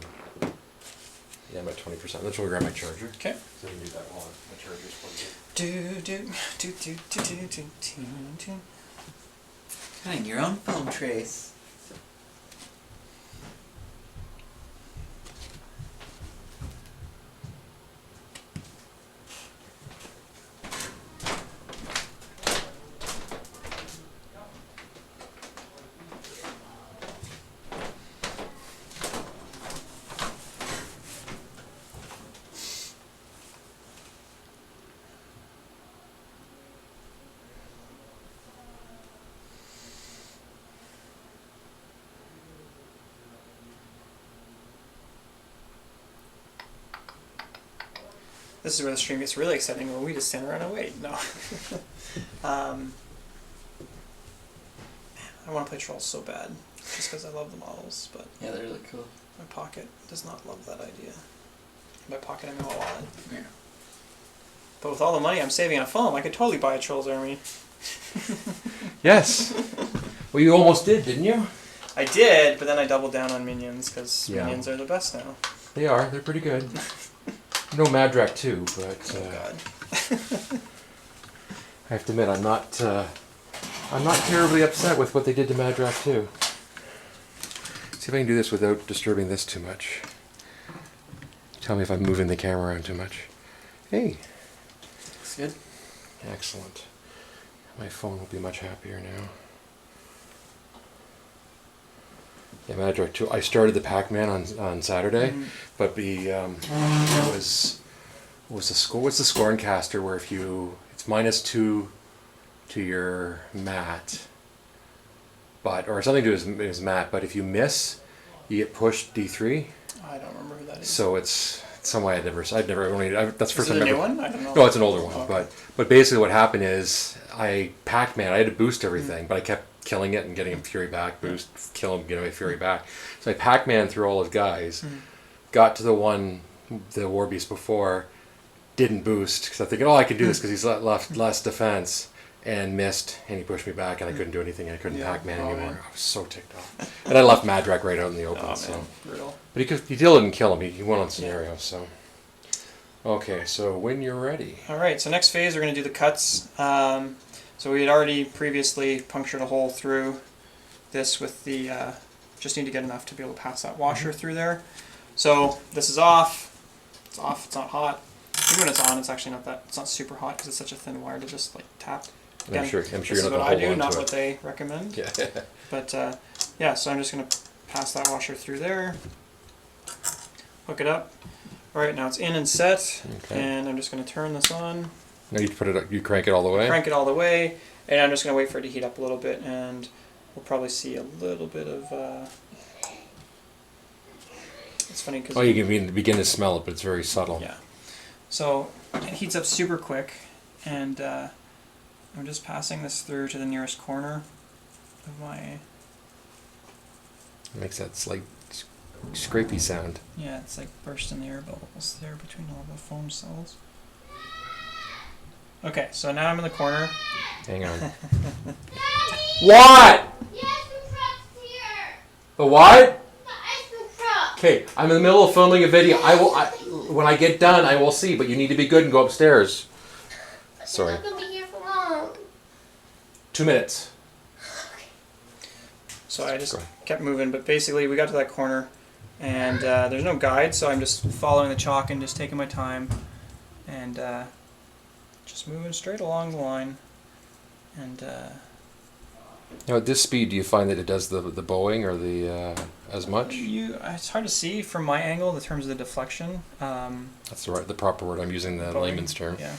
Yeah, I'm at 20%. Let's go grab my charger. Okay. So I can do that while my charger's plugged in. Cutting your own foam trays. This is where the stream gets really exciting when we just stand around and wait. No. I want to play Trolls so bad, just because I love the models, but Yeah, they're really cool. my pocket does not love that idea. My pocket, I mean my wallet. Yeah. But with all the money I'm saving on foam, I could totally buy a Trolls army. Yes. Well, you almost did, didn't you? I did, but then I doubled down on minions, because Yeah. minions are the best now. They are. They're pretty good. No Madrak too, but Oh god. I have to admit I'm not terribly upset with what they did to Madrak too. See if I can do this without disturbing this too much. Tell me if I'm moving the camera around too much. Hey. Looks good. Excellent. My phone will be much happier now. Yeah, Madrak too. I started the Pac-Man on Saturday, but the was the score? What's the scoring caster where if it's -2 to your mat, or something to his mat, but if you miss, you get pushed D3. I don't remember who that is. So it's some way that's the first Is it time a I new ever. one? I don't know. No, it's an older one. Okay. But basically what happened is I had to boost everything, but I kept killing it and getting him fury back, boost, kill him, get away fury back. So I Pac-Man through all his guys, got to the War Beast before, didn't boost, because I'm thinking, I can do this because he's left less defense, and missed, and he pushed me back, and I couldn't do anything, and I couldn't Pac-Man anymore. Man. I was so ticked off. And I left Madrak right out in the open, so. Brutal. But he still didn't kill him, he went on scenario, so. Okay, so when you're ready. Alright, so next phase we're going to do the cuts. So we had already previously punctured a hole through this with the, just need to get enough to be able to pass that washer through there. So this is off, it's not hot. Even when it's on, it's actually it's not super hot because it's such a thin wire to just like tap. Again, I'm sure this you're is not what going I to do, hold on not to what it. they recommend. Yeah. But yeah, so I'm just going to pass that washer through there, hook it up. Alright, now it's in and set, and I'm just going to turn this on. Now you crank it all the way? Crank it all the way, and I'm just going to wait for it to heat up a little bit, and we'll probably see a little bit of... It's funny because... you can begin to smell it, but it's very subtle. Yeah. So it heats up super quick, and I'm just passing this through to the nearest corner of my... It makes that slight scrapey sound. Yeah, it's like bursting the air bubbles there between all the foam cells. Okay, so now I'm in the corner. Hang on. What? The ice cream truck's here. The what? The ice cream truck. Okay, I'm in the middle of filming a video. When I get done, I will see, but you need to be good and go upstairs. Sorry. I'm not gonna be here for long. 2 minutes. So I just kept moving, but basically we got to that corner, and there's no guide, so I'm just following the chalk and just taking my time, and just moving straight along the line. And now at this speed, do you find that it does the bowing or the as much? It's hard to see from my angle in terms of the deflection. That's the proper word. I'm using the bowing, layman's term. Yeah.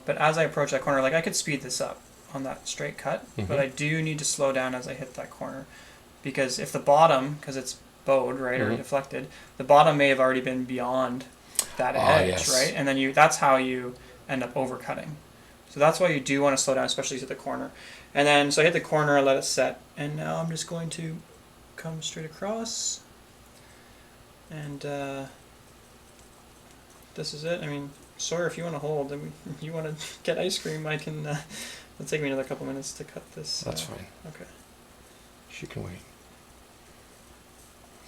But as I approach that corner, like I could speed this up on that straight cut, but I do need to slow down as I hit that corner, because if the bottom, because it's bowed, right, or deflected, the bottom may have already been beyond that edge, right, and then that's how you end up overcutting. So that's why you do want to slow down, especially to the corner. And then so I hit the corner, I let it set, and now I'm just going to come straight across, and this is it. I mean, Sawyer, if you want to hold and you want to get ice cream, I can. It'll take me another couple minutes to cut this. That's fine. Okay. She can wait.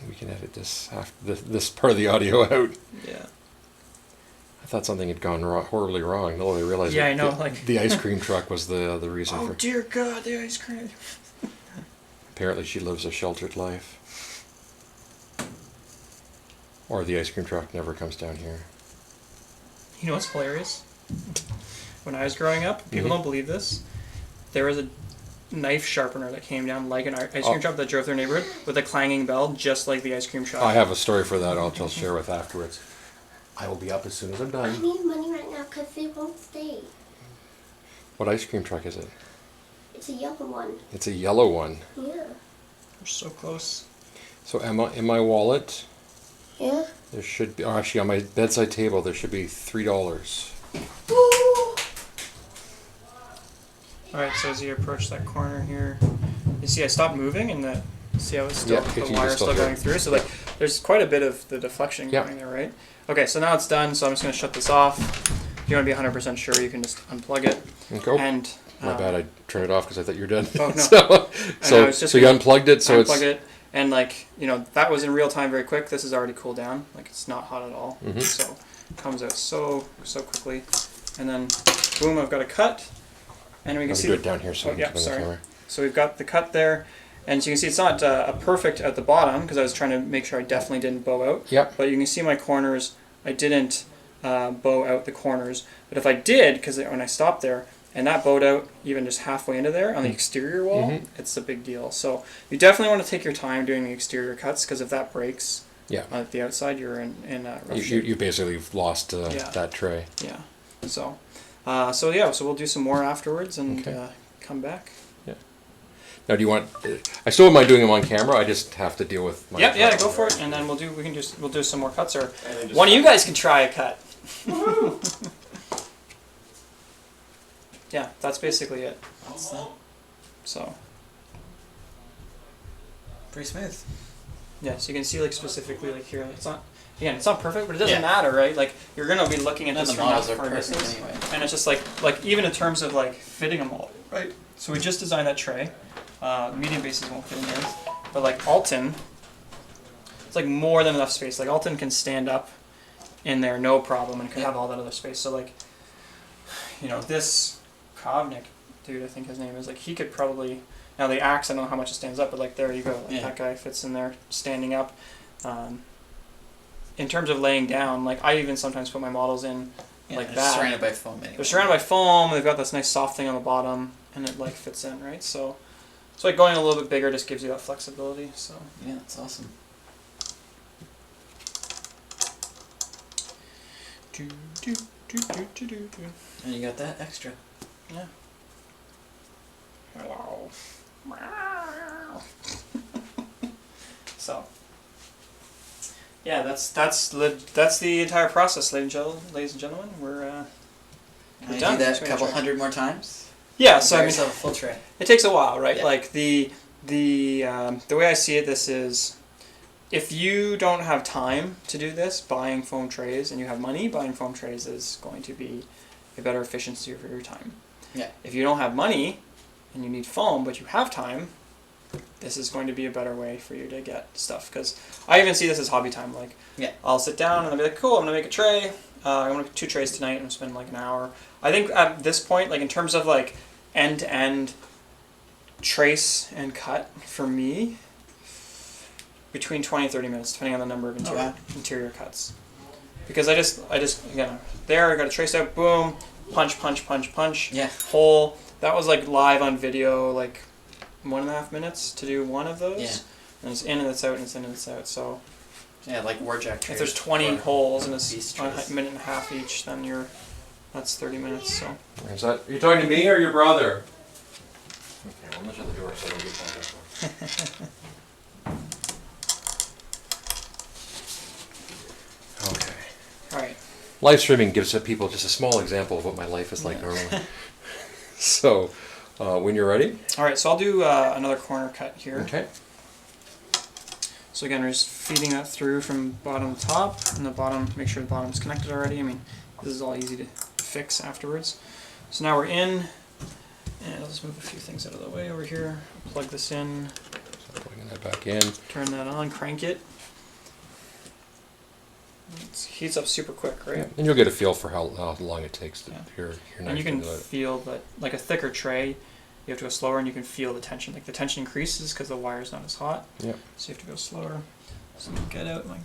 We can edit this this part of the audio out. Yeah. I thought something had gone horribly wrong. No, I realized. Yeah, I know. Like the ice cream truck was the reason oh for. Dear God, the ice cream. Apparently, she lives a sheltered life. Or the ice cream truck never comes down here. You know what's hilarious? When I was growing up, people don't believe this. There was a knife sharpener that came down like an ice cream truck that drove through their neighborhood with a clanging bell, just like the ice cream truck. I have a story for that. I'll share with afterwards. I will be up as soon as I'm done. I need money right now because they won't stay. What ice cream truck is it? It's a yellow one. It's a yellow one. Yeah. We're so close. So Emma, in my wallet, Yeah. there should be. Oh, actually, on my bedside table, there should be $3. Alright, so as you approach that corner here, you see I stopped moving and see how it's still, Yeah, the wire's still going through. So like, there's quite a bit of the deflection going there, right? Okay, so now it's done, so I'm just going to shut this off. If you want to be 100% sure, you can just unplug it. Okay. And my bad, I turned it off because I thought you were done. Oh, no. so you unplugged it, so unplug it, and like, you know, that was in real time very quick. This is already cooled down. Like, it's not hot at all. So it comes out so quickly. And then, boom, I've got a cut. And we can see do it down here so the camera. So we've got the cut there. And so you can see it's not a perfect at the bottom because I was trying to make sure I definitely didn't bow out. Yep. But you can see my corners. I didn't bow out the corners. But if I did, because when I stopped there, and that bowed out even just halfway into there on the exterior wall, it's a big deal. So you definitely want to take your time doing the exterior cuts because if that breaks at the outside, you're in rough shape. You basically lost that tray. Yeah. So so we'll do some more afterwards and come back. Yeah. Now, do you want? I still don't mind doing them on camera. I just have to deal with. My Yeah, go for it, and then we'll do some more cuts, or one of you guys can try a cut. Yeah, that's basically it. So Pretty smooth. yeah, so you can see like specifically like here, it's not perfect, but it doesn't matter, right? Like you're gonna be looking at None this of the from that models are far perfect distance, anyway. and it's just like even in terms of like fitting a model, right? So we just designed that tray. Medium bases won't fit in here, but like Alton, it's like more than enough space. Like Alton can stand up in there no problem and can have all that other space. So like, you know, this Kovnik dude, I think his name is, like he could probably, now the axe, I don't know how much it stands up, but like there you go, like that guy fits in there standing up. In terms of laying down, like I even sometimes put my models in like that. Surrounded by foam anyway. They're surrounded by foam. They've got this nice soft thing on the bottom, and it like fits in, right? So like going a little bit bigger just gives you that flexibility. So yeah, that's awesome. And you got that extra. Yeah. Hello. So yeah, that's the entire process, ladies and gentlemen. We're You done. do that That's a what couple I tried. hundred more times. Yeah, so Buy I mean, yourself a full tray. it takes a while, right? Yeah. Like the way I see it, this is, if you don't have time to do this, buying foam trays, and you have money, buying foam trays is going to be a better efficiency for your time. Yeah. If you don't have money and you need foam, but you have time, this is going to be a better way for you to get stuff. Because I even see this as hobby time. Like, I'll sit down and I'll be like, cool, I'm going to make a tray. I'm going to make 2 trays tonight. I'm going to spend like an hour. I think at this point, like in terms of like end-to-end trace and cut, for me, between 20 and 30 minutes, depending on the number of interior cuts. Because I just again, there I got a trace out, boom, punch, hole. That was like live on video, like 1.5 minutes to do one of those. Yeah. And it's in and it's out and it's in and it's out. So yeah, like Warjack trays. if there's 20 holes and it's Beast a trays. minute and a half each, then that's 30 minutes. So Is that, are you talking to me or your brother? Okay, well, I'm not shut the door so I don't get called. Okay. all right. Live streaming gives people just a small example of what my life is like normally. So, when you're ready. All right. So I'll do another corner cut here. Okay. So again, we're just feeding that through from bottom to top, and the bottom, make sure the bottom's connected already. I mean, this is all easy to fix afterwards. So now we're in, and I'll just move a few things out of the way over here. Plug this in. So plugging that back in. Turn that on, crank it. It heats up super quick, right? Yeah. And you'll get a feel for how long it takes to hear And knife you can do it. feel that, like a thicker tray, you have to go slower, and you can feel the tension. Like the tension increases because the wire's not as hot. Yep. So you have to go slower. So you get out. I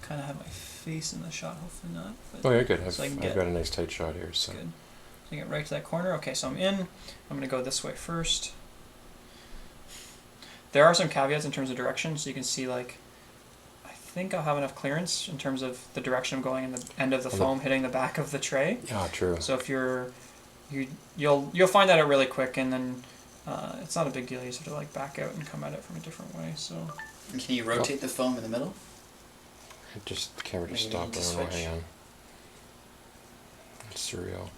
kind of have my face in the shot. Hopefully not. But Oh, yeah, good. So I can I've got a nice tight shot here. So. good. So I get right to that corner. Okay, so I'm in. I'm going to go this way first. There are some caveats in terms of direction, so you can see like, I think I'll have enough clearance in terms of the direction I'm going and the end of the foam hitting the back of the tray. Yeah, true. So if you'll find that out really quick, and then it's not a big deal. You just have to like back out and come at it from a different way. So. And can you rotate the foam in the middle? Just the camera just Maybe stopped. I just don't know. switch. Hang on. It's surreal.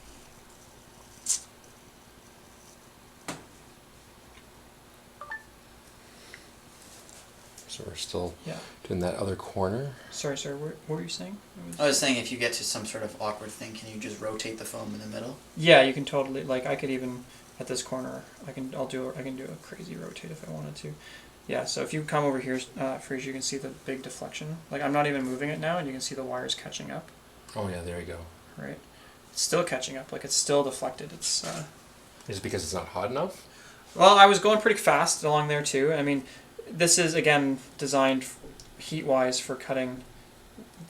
So we're still doing that other corner. Sorry, what were you saying? I was saying if you get to some sort of awkward thing, can you just rotate the foam in the middle? Yeah, you can totally, like I could even at this corner, I can do a crazy rotate if I wanted to. Yeah, so if you come over here, Fraser, you can see the big deflection. Like I'm not even moving it now, and you can see the wires catching up. Oh yeah, there you go. Right, it's still catching up. Like it's still deflected. It's. Is it because it's not hot enough? Well, I was going pretty fast along there too. I mean, this is again designed heat-wise for cutting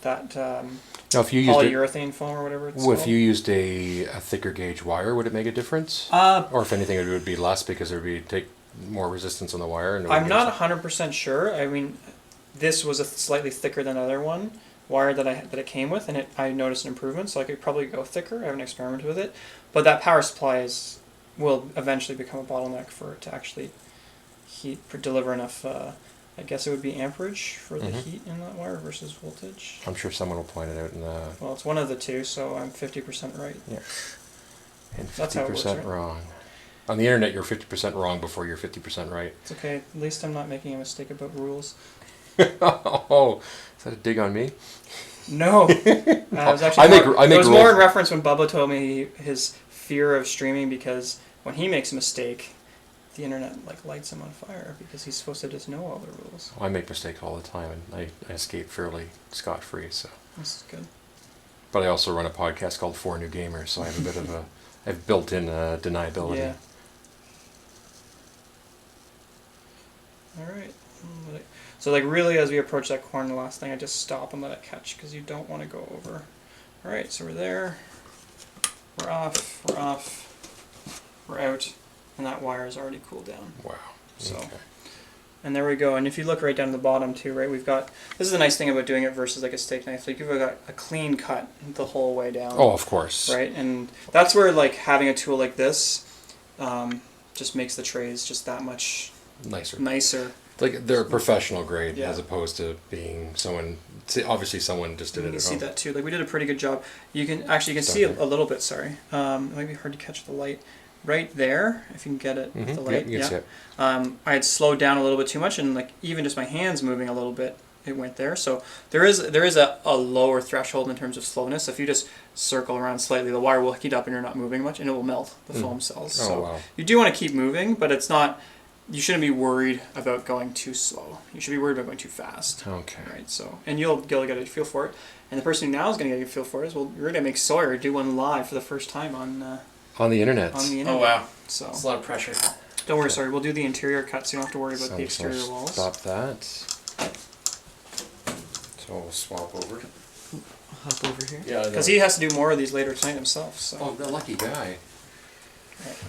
that Now, if you used polyurethane foam or whatever it's if called. you used a thicker gauge wire, would it make a difference? Or if anything, it would be less because it would take more resistance on the wire. And I'm not 100% sure. I mean, this was a slightly thicker than the other wire that it came with, and I noticed an improvement. So I could probably go thicker. I haven't experimented with it, but that power supply will eventually become a bottleneck for it to actually deliver enough. I guess it would be amperage for the heat in that wire versus voltage. I'm sure someone will point it out in the. Well, it's one of the two, so I'm 50% right. Yeah. And That's how it works, 50% right? wrong. On the internet, you're 50% wrong before you're 50% right. It's okay. At least I'm not making a mistake about rules. Oh, is that a dig on me? No. It was actually it was more in reference when Bubba told me his fear of streaming because when he makes a mistake, the internet like lights him on fire because he's supposed to just know all the rules. I make mistakes all the time, and I escape fairly scot-free. So This is good. But I also run a podcast called For New Gamers, so I have a bit of I've built-in deniability. Yeah. All right. So like really, as we approach that corner, the last thing I just stop and let it catch because you don't want to go over. All right. So we're there. We're off. We're off. We're out. And that wire is already cooled down. Wow. So, okay. And there we go. And if you look right down to the bottom too, right, we've got, this is the nice thing about doing it versus like a steak knife. Like you've got a clean cut the whole way down. Oh, of course. Right. And that's where like having a tool like this just makes the trays just that much nicer. Like they're professional grade Yeah. as opposed to being someone. Obviously, someone just did it. You can at see home. that too. Like we did a pretty good job. You can see a little bit. Sorry, it might be hard to catch the light. Right there, if you can get it with the light. You can see it. I had slowed down a little bit too much, and like even just my hands moving a little bit, it went there. So there is a lower threshold in terms of slowness. If you just circle around slightly, the wire will heat up, and you're not moving much, and it will melt the foam cells. Oh, So wow. you do want to keep moving, but it's not. You shouldn't be worried about going too slow. You should be worried about going too fast. Okay. Right. So, and you'll get a feel for it. And the person who now is going to get a feel for it is, well, you're going to make Sawyer do one live for the first time on the internet. On the internet. Oh wow. So It's a lot of pressure. don't worry, sorry. We'll do the interior cut, so you don't have to worry about the exterior walls. Stop that. So we'll swap over. Hop over here. Yeah. Because he has to do more of these later tonight himself. So Oh, the lucky guy.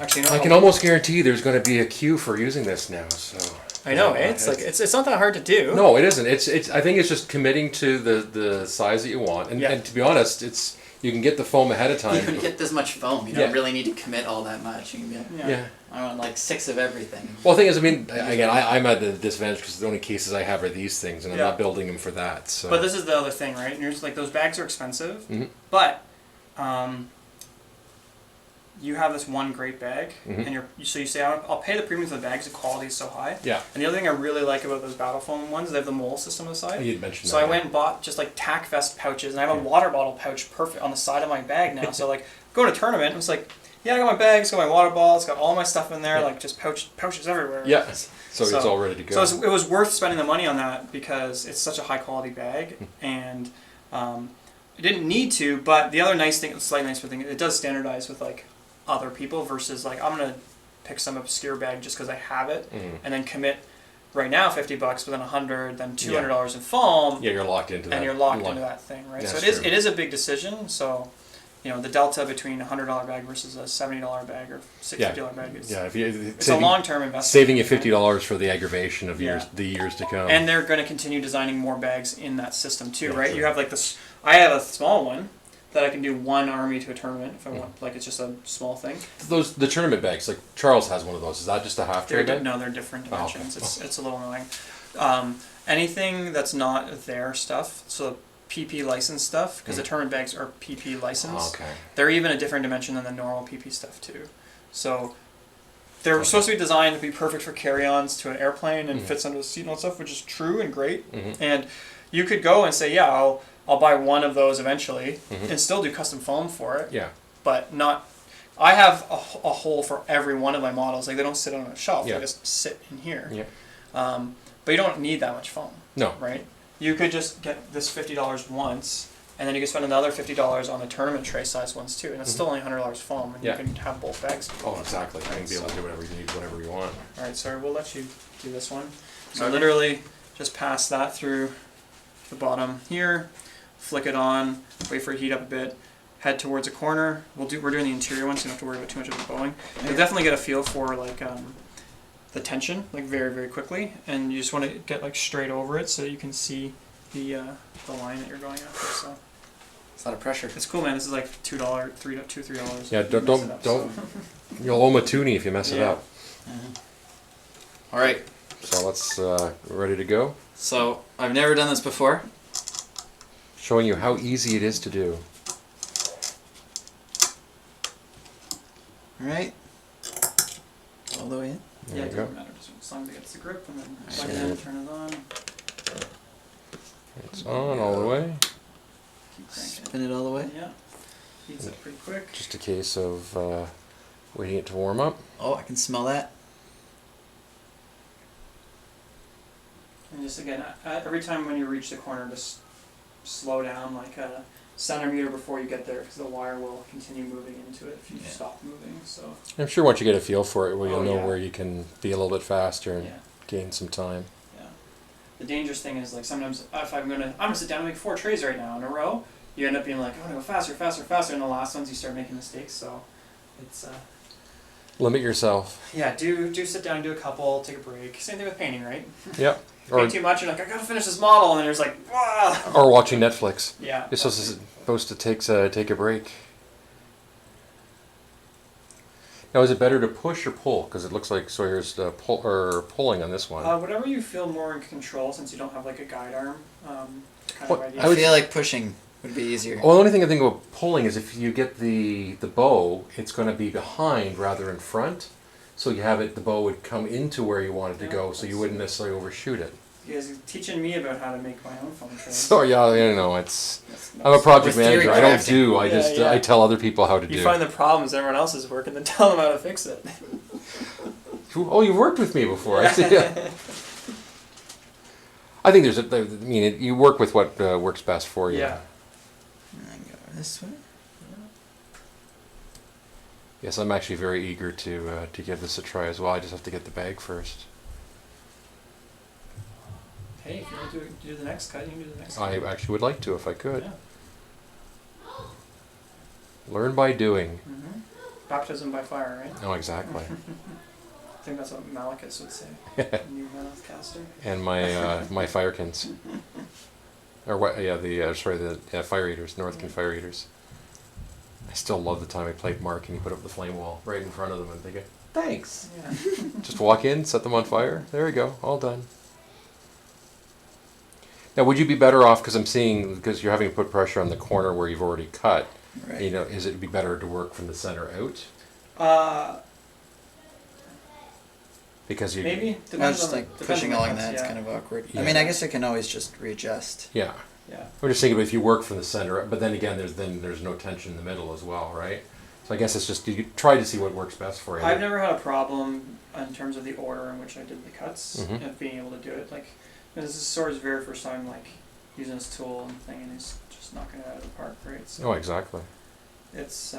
actually, no. I can almost guarantee there's going to be a queue for using this now. So I know. It's like it's not that hard to do. No, it isn't. It's. I think it's just committing to the size that you want, and to be honest, it's you can get the foam ahead of time. You can get this much foam. You don't really need to commit all that much. You can get Yeah. I want like 6 of everything. Well, the thing is, I mean, again, I'm at the disadvantage because the only cases I have are these things, and I'm Yeah. not building them for that. So. But this is the other thing, right? And you're just like those bags are expensive, Mhm. but you have this one great bag, Mhm. and so you say I'll pay the premium for the bags. The quality is so high. Yeah. And the other thing I really like about those battle foam ones, they have the mole system on the side. You'd mentioned So that. I went and bought just like tack vest pouches, and I have a water bottle pouch perfect on the side of my bag now. So like going to a tournament, and it's like, yeah, I got my bag, it's got my water bottle, it's got all my stuff in there, like just pouches everywhere. Yeah. So it's all ready to go. So it was worth spending the money on that because it's such a high quality bag, and I didn't need to. But the other nice thing, slightly nicer thing, it does standardize with like other people versus like I'm gonna pick some obscure bag just because I have it, and then commit right now $50, but then $100, then $200 in foam. Yeah, you're locked into that. And you're locked into that thing, right? That's So it true. is a big decision. So, you know, the delta between a $100 bag versus a $70 bag or $60 bag is it's a long term investment. Saving you $50 for the aggravation of the years to come. And they're going to continue designing more bags in that system too, Yeah, right? true. You have like this. I have a small one that I can do one army to a tournament if I want. Like it's just a small thing. The tournament bags, like Charles has one of those. Is that just a half tray bag? No, they're different Oh, okay. dimensions. It's a little annoying. Anything that's not their stuff, so PP licensed stuff, because the tournament bags are PP licensed. Okay. They're even a different dimension than the normal PP stuff too. So they're supposed to be designed to be perfect for carry-ons to an airplane and fits under the seat and all that stuff, which is true and great. And you could go and say, yeah, I'll buy one of those eventually and still do custom foam for it. Yeah. But not. I have a hole for every one of my models. Like they don't sit on a shelf. Yeah. They just sit in here. Yeah. But you don't need that much foam. No. Right? You could just get this $50 once, and then you could spend another $50 on the tournament tray size ones too, and it's still only $100 foam, and Yeah. you can have both bags. Oh, exactly. You can be able to do whatever you need, whatever you want. All right, sorry, we'll let you do this one. So literally, just pass that through the bottom here, flick it on, wait for it to heat up a bit, head towards a corner. We're doing the interior one, so you don't have to worry about too much of the bowing. You'll definitely get a feel for like the tension, like very very quickly, and you just want to get like straight over it so you can see the line that you're going after. So It's a lot of pressure. it's cool, man. This is like $2, $3. Yeah, if you mess it up, don't. You'll owe him a toonie if you mess it Yeah. up. All right. So let's ready to go. So I've never done this before. Showing you how easy it is to do. All right. all the way in. Yeah, There it you doesn't go. matter. Just as long as it gets the grip and then Alright. plug it in, turn it on. It's on all the way. Keep cranking. Spin it all the way. Yeah. Heats up pretty quick. Just a case of waiting it to warm up. Oh, I can smell that. And just again, every time when you reach the corner, just slow down like a centimeter before you get there, because the wire will continue moving into it if you Yeah. stop moving. So I'm sure once you get a feel for it, well, you'll Oh, know yeah. where you can be a little bit faster and yeah, gain some time. yeah. The dangerous thing is like sometimes if I'm gonna sit down and make 4 trays right now in a row, you end up being like, I'm gonna go faster, faster, faster, and the last ones you start making mistakes. So it's Limit yourself. yeah, do sit down, do a couple, take a break. Same thing with painting, right? Yep. Or Or too much, you're like, I gotta finish this model, and then there's like, wow. or watching Netflix. Yeah. You're supposed to take a break. Now, is it better to push or pull? Because it looks like Sawyer's pulling on this one. Whatever you feel more in control, since you don't have like a guide arm, kind What- of idea. I would- I feel like pushing would be easier. Well, the only thing I think about pulling is if you get the bow, it's going to be behind rather in front. So you have it, the bow would come into where you want it to Yeah, go, so you that's- wouldn't necessarily overshoot it. You guys are teaching me about how to make my own phone trays. So yeah, you know, it's. That's I'm a nuts. project With theory manager. I don't crafting. do. I Yeah, just yeah. I tell other people how to You do. find the problems everyone else is working, then tell them how to fix it. Oh, you've worked with me before. I see. Yeah. I think there's I mean, you work with what works best for you. Yeah. And then go this way. Yes, I'm actually very eager to give this a try as well. I just have to get the bag first. Hey, if you want to do the next cut, you can do the next I cut. actually would like to if I could. Yeah. Learn by doing. Mm-hmm. Baptism by fire, right? Oh, exactly. I think that's what Malachus would say. New Caster. And my my firekins. Or what? Yeah, the fire eaters, Northkin fire eaters. I still love the time I played Mark and you put up the flame wall right in front of them and they go, thanks. Yeah. Just walk in, set them on fire. There you go, all done. Now, would you be better off, because I'm seeing, because you're having to put pressure on the corner where you've already cut, Right. you know, is it be better to work from the center out? Because you Maybe. I was Depends just on like depends pushing on the along cuts, that. It's yeah. kind of awkward. Yeah. I mean, I guess I can always just readjust. Yeah. Yeah. We're just thinking, if you work from the center, but then again, there's no tension in the middle as well, right? So I guess it's just you try to see what works best for you. I've never had a problem in terms of the order in which I did the cuts Mhm. of being able to do it. Like, this is Sword's very first time like using this tool and thing, and he's just knocking it out of the park, right? So Oh, exactly. it's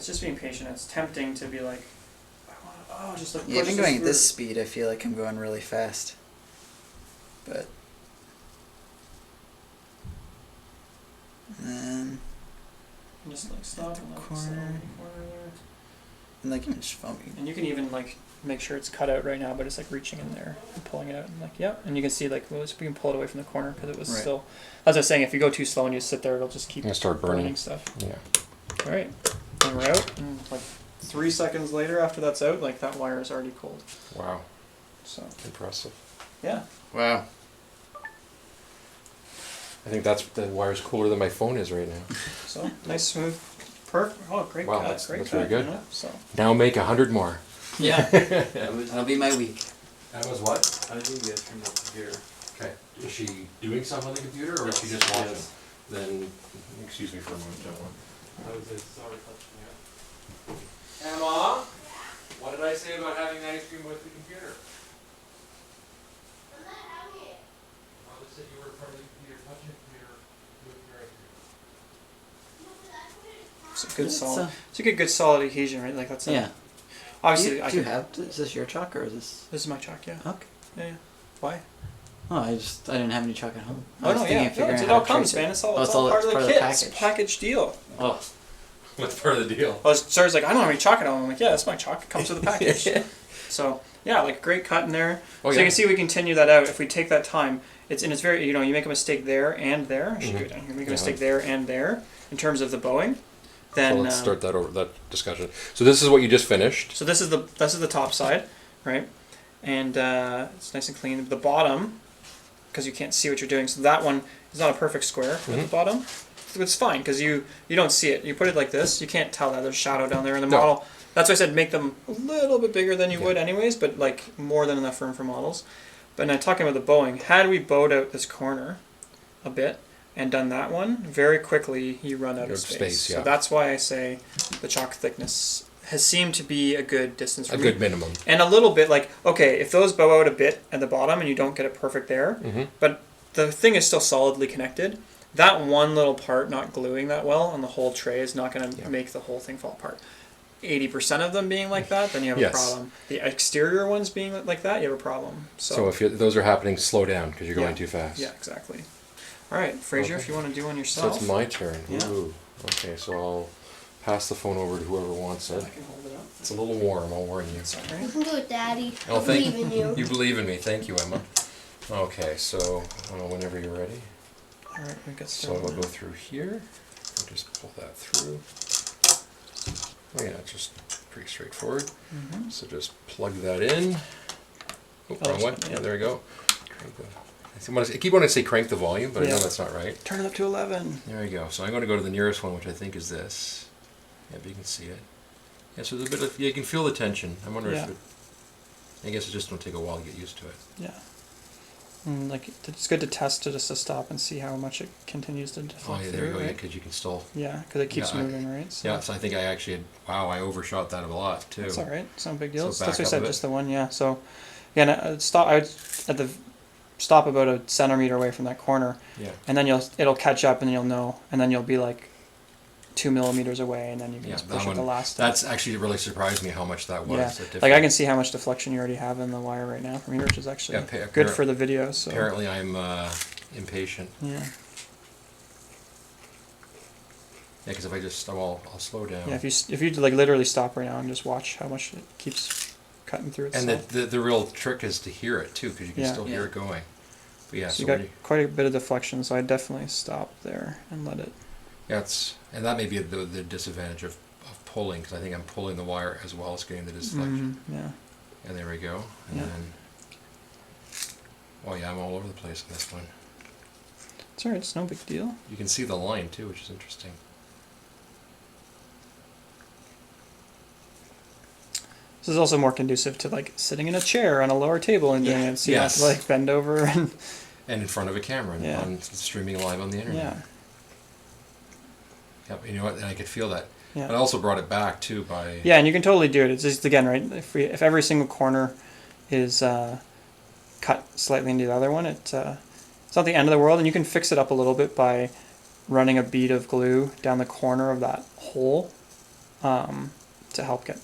just being patient. It's tempting to be like, just like Yeah, push even going at through. this speed, I feel like I'm going really fast. But and then And just like stop and like corner. settle in the corner there. and like even just foaming. And you can even like make sure it's cut out right now, but it's like reaching in there and pulling it out and like, yep. And you can see like, well, we can pull it away from the corner because it was Right. still, as I was saying, if you go too slow and you sit there, it'll just keep It'll start burning. stuff. Yeah. All right, and we're out. And like 3 seconds later, after that's out, like that wire is already cold. Wow. So Impressive. yeah, Wow. I think the wire's cooler than my phone is right now. so nice, smooth, perfect. Oh, great Wow, cut, that's- great that's cut. very good. You know? So Now make 100 more. Yeah. That'll be my week. That was what? How did you get from the computer? Okay. Is she doing something on the computer, or is she just watching? Yes. Then, excuse me for a moment, gentlemen. I was like, sorry, touching it. Emma, what did I say about having the ice cream with the computer? I said you were in front of the computer, touching the computer, moving your ice cream. it's a good It's, solid. It's a good solid adhesion, right? Like that's Yeah. Obviously, do I you could. have? Is this your chalk or is this? This is my chalk, yeah. Okay. Yeah, yeah. Why? Oh, I didn't have any chalk at home. I Oh was no, thinking yeah. of figuring No, out it how all to comes, trace it. man. It's all, Oh, it's all part of the kit. It's a package. package deal. Oh. What's part of the deal? Well, Sarah's like, I don't have any chalk at home. I'm like, yeah, that's my chalk. It comes with a package. So yeah, like great cut in there. Oh, So yeah. you can see we continue that out if we take that time. It's very, you make a mistake there and there. I should go down here. Make a mistake there and there in terms of the bowing. Then So let's start that discussion. So this is what you just finished. So this is the top side, right? And it's nice and clean. The bottom, because you can't see what you're doing, so that one is not a perfect square at the bottom. It's fine because you don't see it. You put it like this, you can't tell that there's shadow down there, and the No. model That's why I said make them a little bit bigger than you Yeah. would anyways, but like more than enough room for models. But now talking about the bowing, had we bowed out this corner a bit and done that one, very quickly you run out of space. Yeah. So that's why I say the chalk thickness has seemed to be a good distance for A me. good minimum. And a little bit like, okay, if those bow out a bit at the bottom and you don't get it perfect there, Mm-hmm. but the thing is still solidly connected, that one little part not gluing that well on the whole tray is not going to Yeah. make the whole thing fall apart. 80% of them being like that, then you have Yes. a problem. The exterior ones being like that, you have a problem. So if those are happening, slow down because you're going Yeah. too fast. Yeah, exactly. All right, Fraser, Okay. if you want to do one So yourself. it's my turn. Yeah. Ooh. Okay, so I'll pass the phone over to whoever wants I it. can hold it up. It's a little warm, I'll warn you. It's all You right. can do it, Daddy. Oh, I thank believe in you. You believe in me. Thank you, Emma. Okay, so whenever you're ready. All right, we got So started. I'll go through here. I'll just pull that through. Oh yeah, it's just pretty straightforward. Mm-hmm. So just plug that in. Oh, Oh, wrong one. yeah. Yeah, there we go. Crank I keep wanting to say crank the volume, but I Yeah. know that's not right. Turn it up to 11. There you go. So I'm going to go to the nearest one, which I think is this. Yeah, but you can see it. Yeah, so there's a bit of, you can feel the tension. I wonder Yeah. if it, I guess it just will take a while to get used to it. Yeah. And like it's good to test it just to stop and see how much it continues to Oh deflect yeah, there you through, go. Yeah, right? because you can still. Yeah, because it keeps Yeah, I- moving, right? So Yeah, so I think I actually had, wow, I overshot that a lot too. It's all right. It's not a big deal. So That's back what I up a said, bit. just the one. Yeah. So, yeah, and I'd stop. I would at the stop about a centimeter away from that corner, Yeah. and then it'll catch up, and you'll know, and then you'll be like 2 millimeters away, and then you can Yeah, just that push it one- the last step. That's actually really surprised me how much that was. Yeah, the difference. like I can see how much deflection you already have in the wire right now from here, which is actually Yeah, good for the video. So Apparently I'm impatient. yeah, Yeah, because if I just, I'll slow down. yeah. If you like literally stop right now and just watch how much it keeps cutting through And itself. the real trick is to hear it too, because you can Yeah. still hear Yeah. it going. But yeah, So so you got when you, quite a bit of deflection, so I definitely stop there and let it. yeah, and that may be the disadvantage of pulling, because I think I'm pulling the wire as well as getting the deflection. Yeah. And there we go. And Yeah. then, oh yeah, I'm all over the place on this one. It's alright. It's no big deal. You can see the line too, which is interesting. This is also more conducive to like sitting in a chair on a lower table and doing Yeah. it, so you have Yes. to like bend over and And in front of a camera, and Yeah. on streaming live on the internet. yeah, Yep, you know what? And I could feel that. yeah. But I also brought it back too by. Yeah, and you can totally do it. It's just again, right? If every single corner is cut slightly into the other one, it's not the end of the world, and you can fix it up a little bit by running a bead of glue down the corner of that hole to help get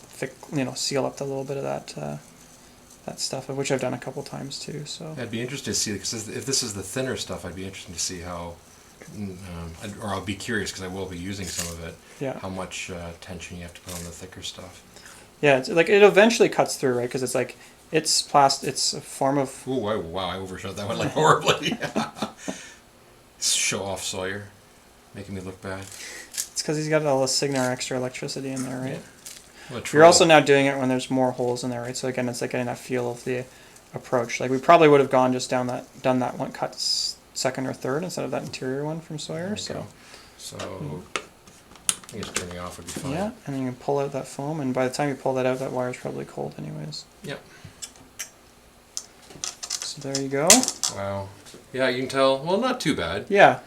seal up a little bit of that stuff, which I've done a couple times too. So I'd be interested to see, because if this is the thinner stuff, I'd be interested to see how, or I'll be curious because I will be using some of it. yeah, How much tension you have to put on the thicker stuff. yeah, it's like it eventually cuts through, right? Because it's like it's it's a form of Ooh, wow, I overshot that one like horribly. Show off Sawyer, making me look bad. it's because he's got all the Signar extra electricity in there, right? What a You're also troll. now doing it when there's more holes in there, right? So again, it's like getting that feel of the approach. Like we probably would have gone just done that one cut second or third instead of that interior one from Sawyer. There So you go. So I guess turning off would be fine. yeah, and then you can pull out that foam, and by the time you pull that out, that wire's probably cold anyways. Yep. So there you go. Wow. Yeah, you can tell. Well, not too bad. Yeah,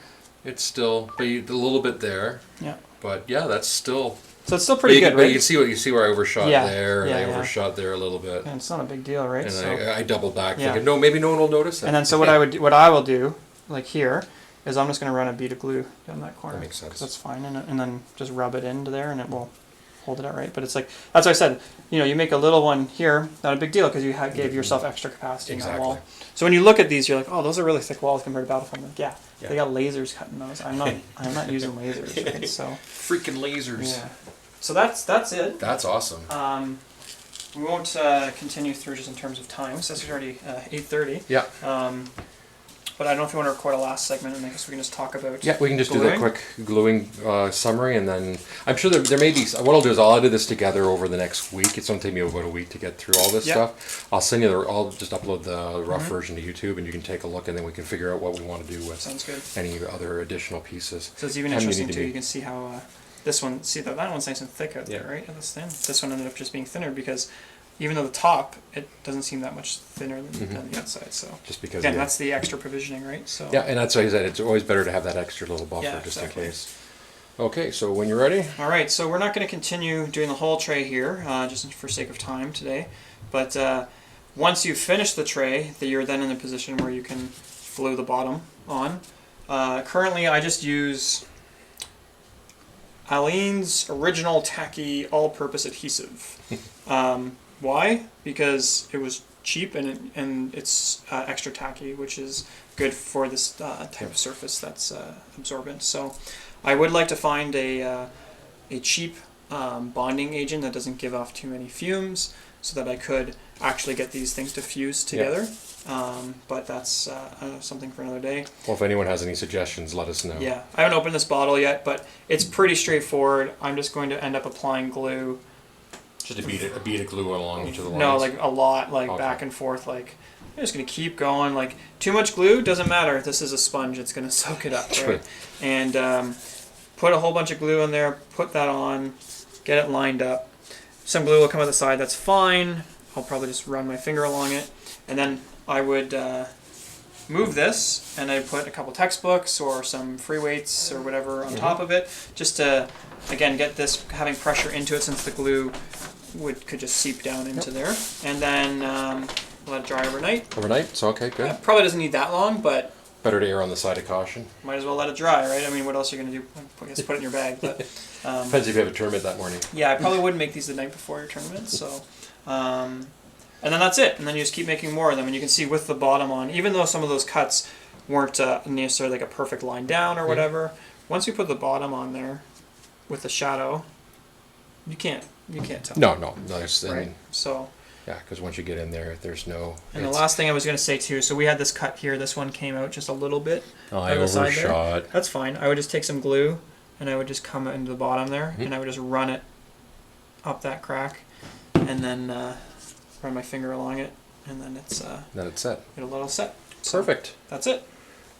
It's still, but a little bit there. yeah. But yeah, that's still. So it's still pretty good, But right? you can see where I overshot Yeah, there, and yeah, I yeah. overshot there a little bit, And it's not a big deal, right? and So I doubled back, Yeah. thinking, no, maybe no one will notice it. and then so what I will do, like here, is I'm just gonna run a bead of glue down that corner. That makes sense. 'Cause that's fine, and then just rub it into there, and it will hold it out right. But it's like that's what I said. You make a little one here, not a big deal because you gave yourself extra capacity in that Exactly. wall. So when you look at these, you're like, oh, those are really thick walls compared to Battlefield. Like, yeah, Yeah. they got lasers cutting those. I'm not using lasers, right? So Freaking lasers. yeah. So that's it. That's awesome. We won't continue through just in terms of time, since it's already 8:30. Yeah. But I don't know if you want to record a last segment, and I guess we can just talk about. Yeah, we can just do gluing. that quick gluing summary, and then I'm sure there may be. What I'll do is I'll edit this together over the next week. It's going to take me about a week to get through all this Yeah. stuff. I'll send you. I'll just upload the rough version to YouTube, and you can take a look, and then we can figure out what we want to do with Sounds good. any other additional pieces. So it's even How many interesting need to too. be? You can see how This one, see that one's nice and thick out there, Yeah. right? That's thin. This one ended up just being thinner because even though the top, it doesn't seem that much thinner than the outside. So Just because. again, that's the extra provisioning, right? So Yeah, and that's why I said it's always better to have that extra little buffer Yeah, just exactly. in case. Okay, so when you're ready. All right, so we're not going to continue doing the whole tray here, just for sake of time today. But once you finish the tray, you're then in a position where you can glue the bottom on. Currently, I just use Aleene's Original Tacky All-Purpose Adhesive. Why? Because it was cheap and it's extra tacky, which is good for this type of surface that's absorbent. So I would like to find a cheap bonding agent that doesn't give off too many fumes so that I could actually get these things to fuse together. But that's something for another day. Well, if anyone has any suggestions, let us know. Yeah, I haven't opened this bottle yet, but it's pretty straightforward. I'm just going to end up applying glue. Just a bead of glue along each of the lines. No, like a lot, like Okay. back and forth. Like I'm just gonna keep going. Like too much glue doesn't matter. This is a sponge; it's gonna soak it up, True. right? And put a whole bunch of glue in there. Put that on. Get it lined up. Some glue will come out the side. That's fine. I'll probably just run my finger along it, and then I would move this, and I put a couple textbooks or some free weights or whatever on top of it, just to again get this having pressure into it, since the glue could just seep down into there, and then let it dry overnight. Overnight? So, okay, good. Probably doesn't need that long, but Better to err on the side of caution. might as well let it dry, right? I mean, what else are you gonna do? I guess put it in your bag, but Depends if you have a tournament that morning. yeah, I probably wouldn't make these the night before your tournament. So, and then that's it. And then you just keep making more of them, and you can see with the bottom on, even though some of those cuts weren't necessarily like a perfect line down or whatever. Once you put the bottom on there with the shadow, you can't tell. No. There's, Right. So. Yeah, because once you get in there, there's no. And the last thing I was going to say too, so we had this cut here. This one came out just a little bit. I on the side there. overshot. That's fine. I would just take some glue, and I would just come into the bottom there, and I would just run it up that crack, and then run my finger along it, and then it's Then it's set. it'll set. So Perfect. that's it.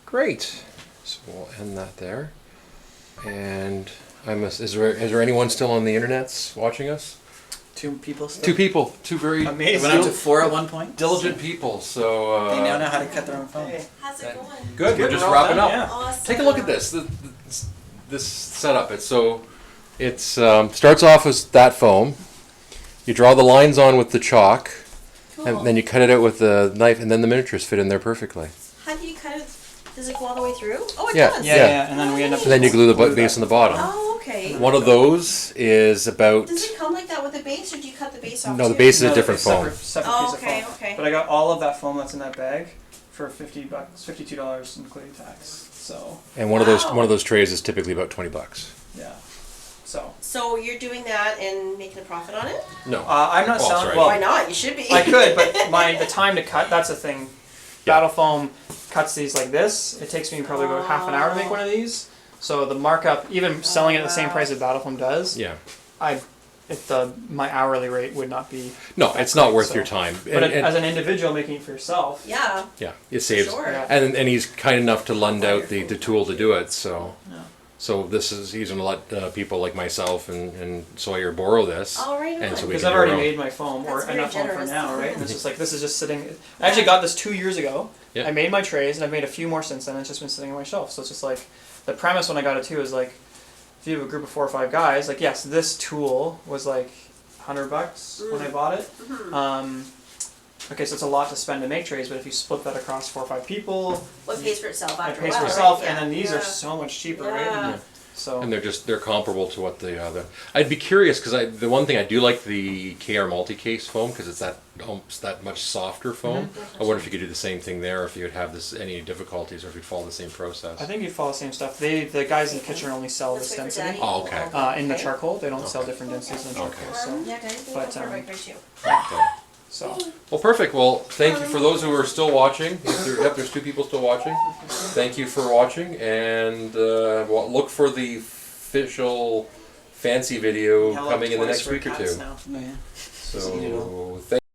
Great. So we'll end that there. And is there anyone still on the internets watching us? 2 people still. 2 people. 2 very It Amazing. went up to 4 at one point. diligent people. So They now know how to cut their own phone. How's it going? good. We're Good, just we're all wrapping done, up. yeah. Awesome. Take a look at this. This setup. It's starts off as that foam. You draw the lines on with the chalk, Cool. and then you cut it out with the knife, and then the miniatures fit in there perfectly. How do you cut it? Does it go all the way through? Oh, it Yeah. does. Yeah, and then we end up. And then you glue the Glue base that. on the bottom. Oh, okay. One of those is about. Does it come like that with the base, or do you cut the base off No, the too? base is No, a different it's a foam. separate Oh, piece okay, of foam. okay. But I got all of that foam that's in that bag for $50, $52 including tax. So And one of those trays is typically about $20. yeah. So So you're doing that and making a profit on it? No. I'm not Well, selling. sorry. Well, Why not? You should be. I could, but the time to cut, that's the thing. Yeah. Battle foam cuts these like this. It takes me probably about half an hour to make one of these. So the markup, even selling it at the same price as Battle foam does, Yeah. my hourly rate would not be. No, it's not worth So- your time. But And- as an individual making it for yourself, Yeah, yeah, it saves. sure. Yeah. And he's kind enough to lend out the tool to do it. So Yeah. so he's gonna let people like myself and Sawyer borrow this. All right, And so we because can I've do already our own. made my foam or That's very enough foam for generous. now, right? And it's just like this is just sitting. I actually got this 2 years ago. Yeah. I made my trays and I've made a few more since then. It's just been sitting on my shelf. So it's just like the premise when I got it too is like if you have a group of 4 or 5 guys, like yes, this tool was like $100 when I bought it. Okay, so it's a lot to spend to make trays, but if you split that across 4 or 5 people, What pays for itself it after a pays while, for itself, right? and then these Yeah. are so much cheaper, Yeah. right? Yeah. So And they're comparable to what the other. I'd be curious because the one thing I do like the KR multi-case foam because it's that much softer foam. I wonder if you could do the same thing there, if you would have any difficulties, or if you'd follow the same process. I think you'd follow the same stuff. The guys in Kitchener only sell Let's this wait for density. Daddy. Oh, okay. In the Okay. charcoal, they don't sell different densities in charcoal. Okay. So, Yeah, guys, they But, go for a bike ride too. Okay. so Well, perfect. Well, thank you for those who are still watching. There's 2 people still watching. Thank you for watching, and look for the official fancy video Hello, coming in the twice next for week or cats 2. now. Oh, yeah. So, thank